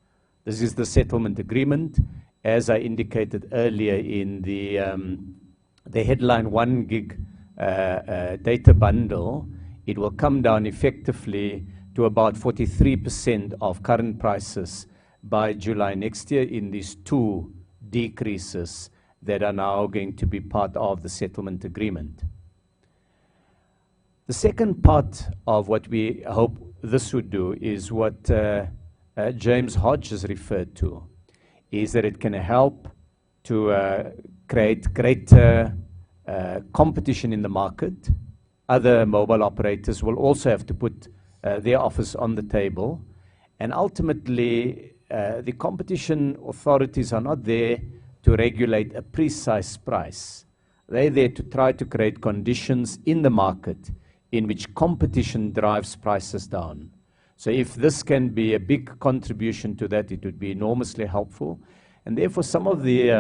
This is the settlement agreement. As I indicated earlier in the headline 1 gig data bundle, it will come down effectively to about 43% of current prices by July next year in these 2 decreases that are now going to be part of the settlement agreement. The second part of what we hope this would do is what James Hodge has referred to, is that it can help to create greater competition in the market. Other mobile operators will also have to put their offers on the table. And ultimately, the competition authorities are not there to regulate a precise price. They're there to try to create conditions in the market in which competition drives prices down. So if this can be a big contribution to that, it would be enormously helpful. And therefore, some of the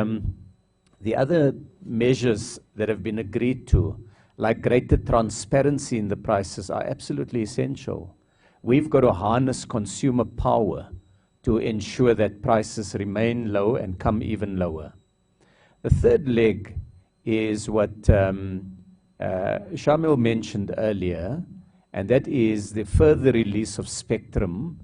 other measures that have been agreed to, like greater transparency in the prices, are absolutely essential. We've got to harness consumer power to ensure that prices remain low and come even lower. The third leg is what Shamil mentioned earlier, and that is the further release of spectrum,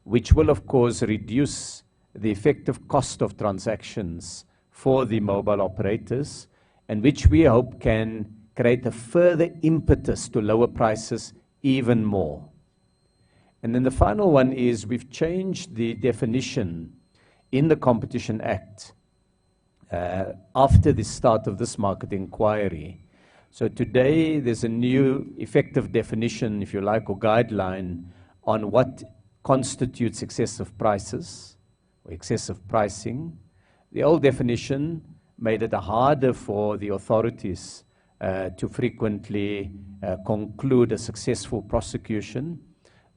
which will, of course, reduce the effective cost of transactions for the mobile operators, and which we hope can create a further impetus to lower prices even more. And then the final one is we've changed the definition in the Competition Act after the start of this market inquiry. So today there's a new effective definition, if you like, or guideline on what constitutes excessive prices or excessive pricing. The old definition made it harder for the authorities to frequently conclude a successful prosecution.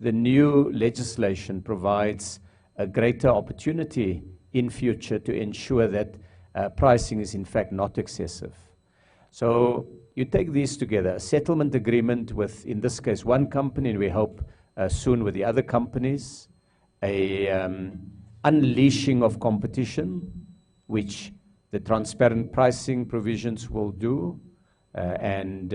The new legislation provides a greater opportunity in future to ensure that pricing is in fact not excessive. So you take these together, a settlement agreement with, in this case, one company, and we hope soon with the other companies, a unleashing of competition, which the transparent pricing provisions will do, and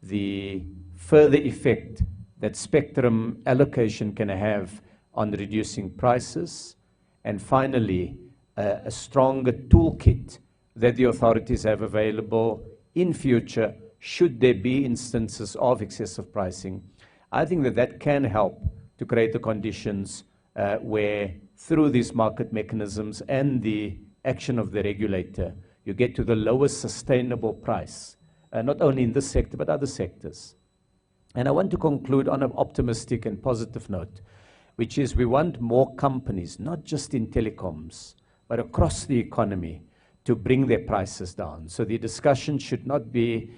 the further effect that spectrum allocation can have on reducing prices, and finally, a stronger toolkit that the authorities have available in future should there be instances of excessive pricing. I think that that can help to create the conditions where through these market mechanisms and the action of the regulator, you get to the lowest sustainable price, not only in this sector, but other sectors. And I want to conclude on an optimistic and positive note, which is we want more companies, not just in telecoms, but across the economy, to bring their prices down. So the discussion should not be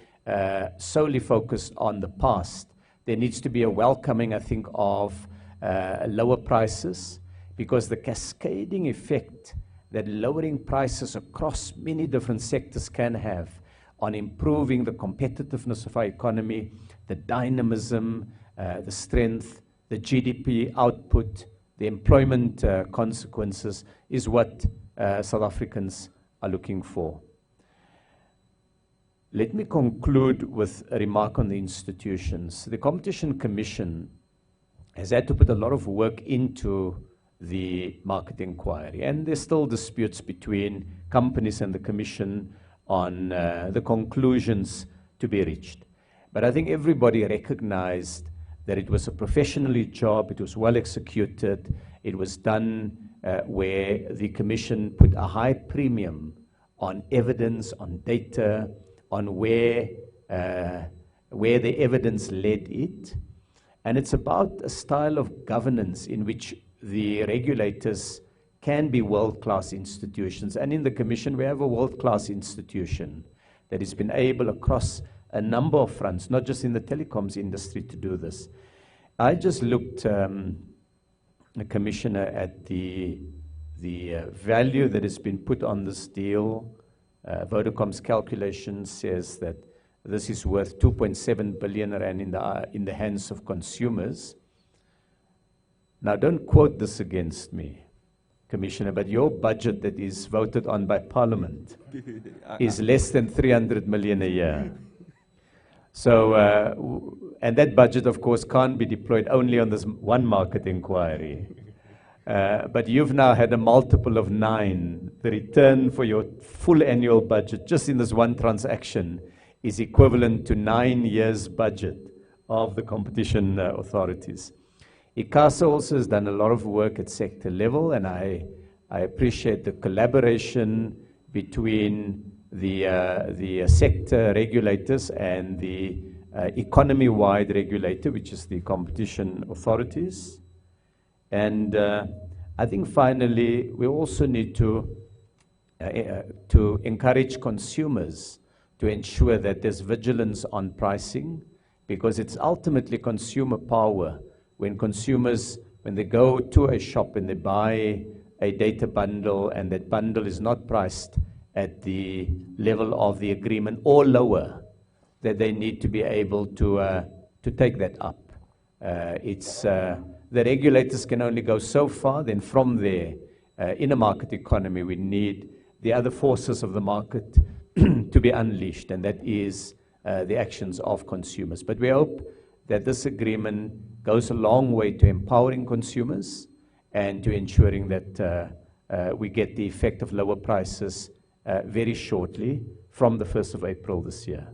solely focused on the past. There needs to be a welcoming, I think, of lower prices, because the cascading effect that lowering prices across many different sectors can have on improving the competitiveness of our economy, the dynamism, the strength, the GDP output, the employment consequences, is what South Africans are looking for. Let me conclude with a remark on the institutions. The Competition Commission has had to put a lot of work into the market inquiry, and there's still disputes between companies and the Commission on the conclusions to be reached. But I think everybody recognized that it was a professional job, it was well executed, it was done where the Commission put a high premium on evidence, on data, on where the evidence led it. And it's about a style of governance in which the regulators can be world-class institutions. And in the Commission, we have a world-class institution that has been able across a number of fronts, not just in the telecoms industry, to do this. I just looked, Commissioner, at the value that has been put on this deal. Vodacom's calculation says that this is worth 2.7 billion rand in the hands of consumers. Now, don't quote this against me, Commissioner, but your budget that is voted on by Parliament is less than 300 million a year. So, and that budget, of course, can't be deployed only on this one market inquiry. But you've now had a multiple of 9 the return for your full annual budget, just in this one transaction, is equivalent to 9 years' budget of the competition authorities. ICASA also has done a lot of work at sector level, and I appreciate the collaboration between the sector regulators and the economy-wide regulator, which is the competition authorities. And I think finally, we also need to encourage consumers to ensure that there's vigilance on pricing, because it's ultimately consumer power. When consumers, when they go to a shop and they buy a data bundle and that bundle is not priced at the level of the agreement or lower, that they need to be able to take that up. The regulators can only go so far. Then from there, in a market economy, we need the other forces of the market to be unleashed, and that is the actions of consumers. But we hope that this agreement goes a long way to empowering consumers and to ensuring that we get the effect of lower prices very shortly from the 1st of April this year.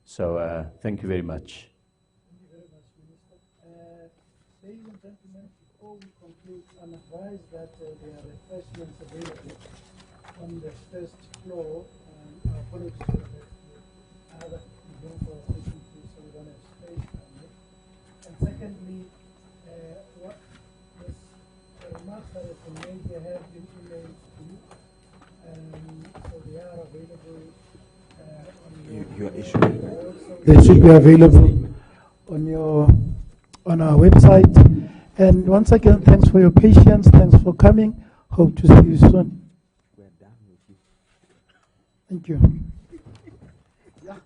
So thank you very much. Thank you very much, Minister. Ladies and gentlemen, before we conclude, I'm advised that there are refreshments available on the first floor. Our apologies for the other event for taking place, so we don't have space down there. And secondly, what was the remarks that have been made, they have been emailed to you, so they are available on your issue. They should be available on our website. And once again, thanks for your patience. Thanks for coming. Hope to see you soon. We're done with you. Thank you. Yeah.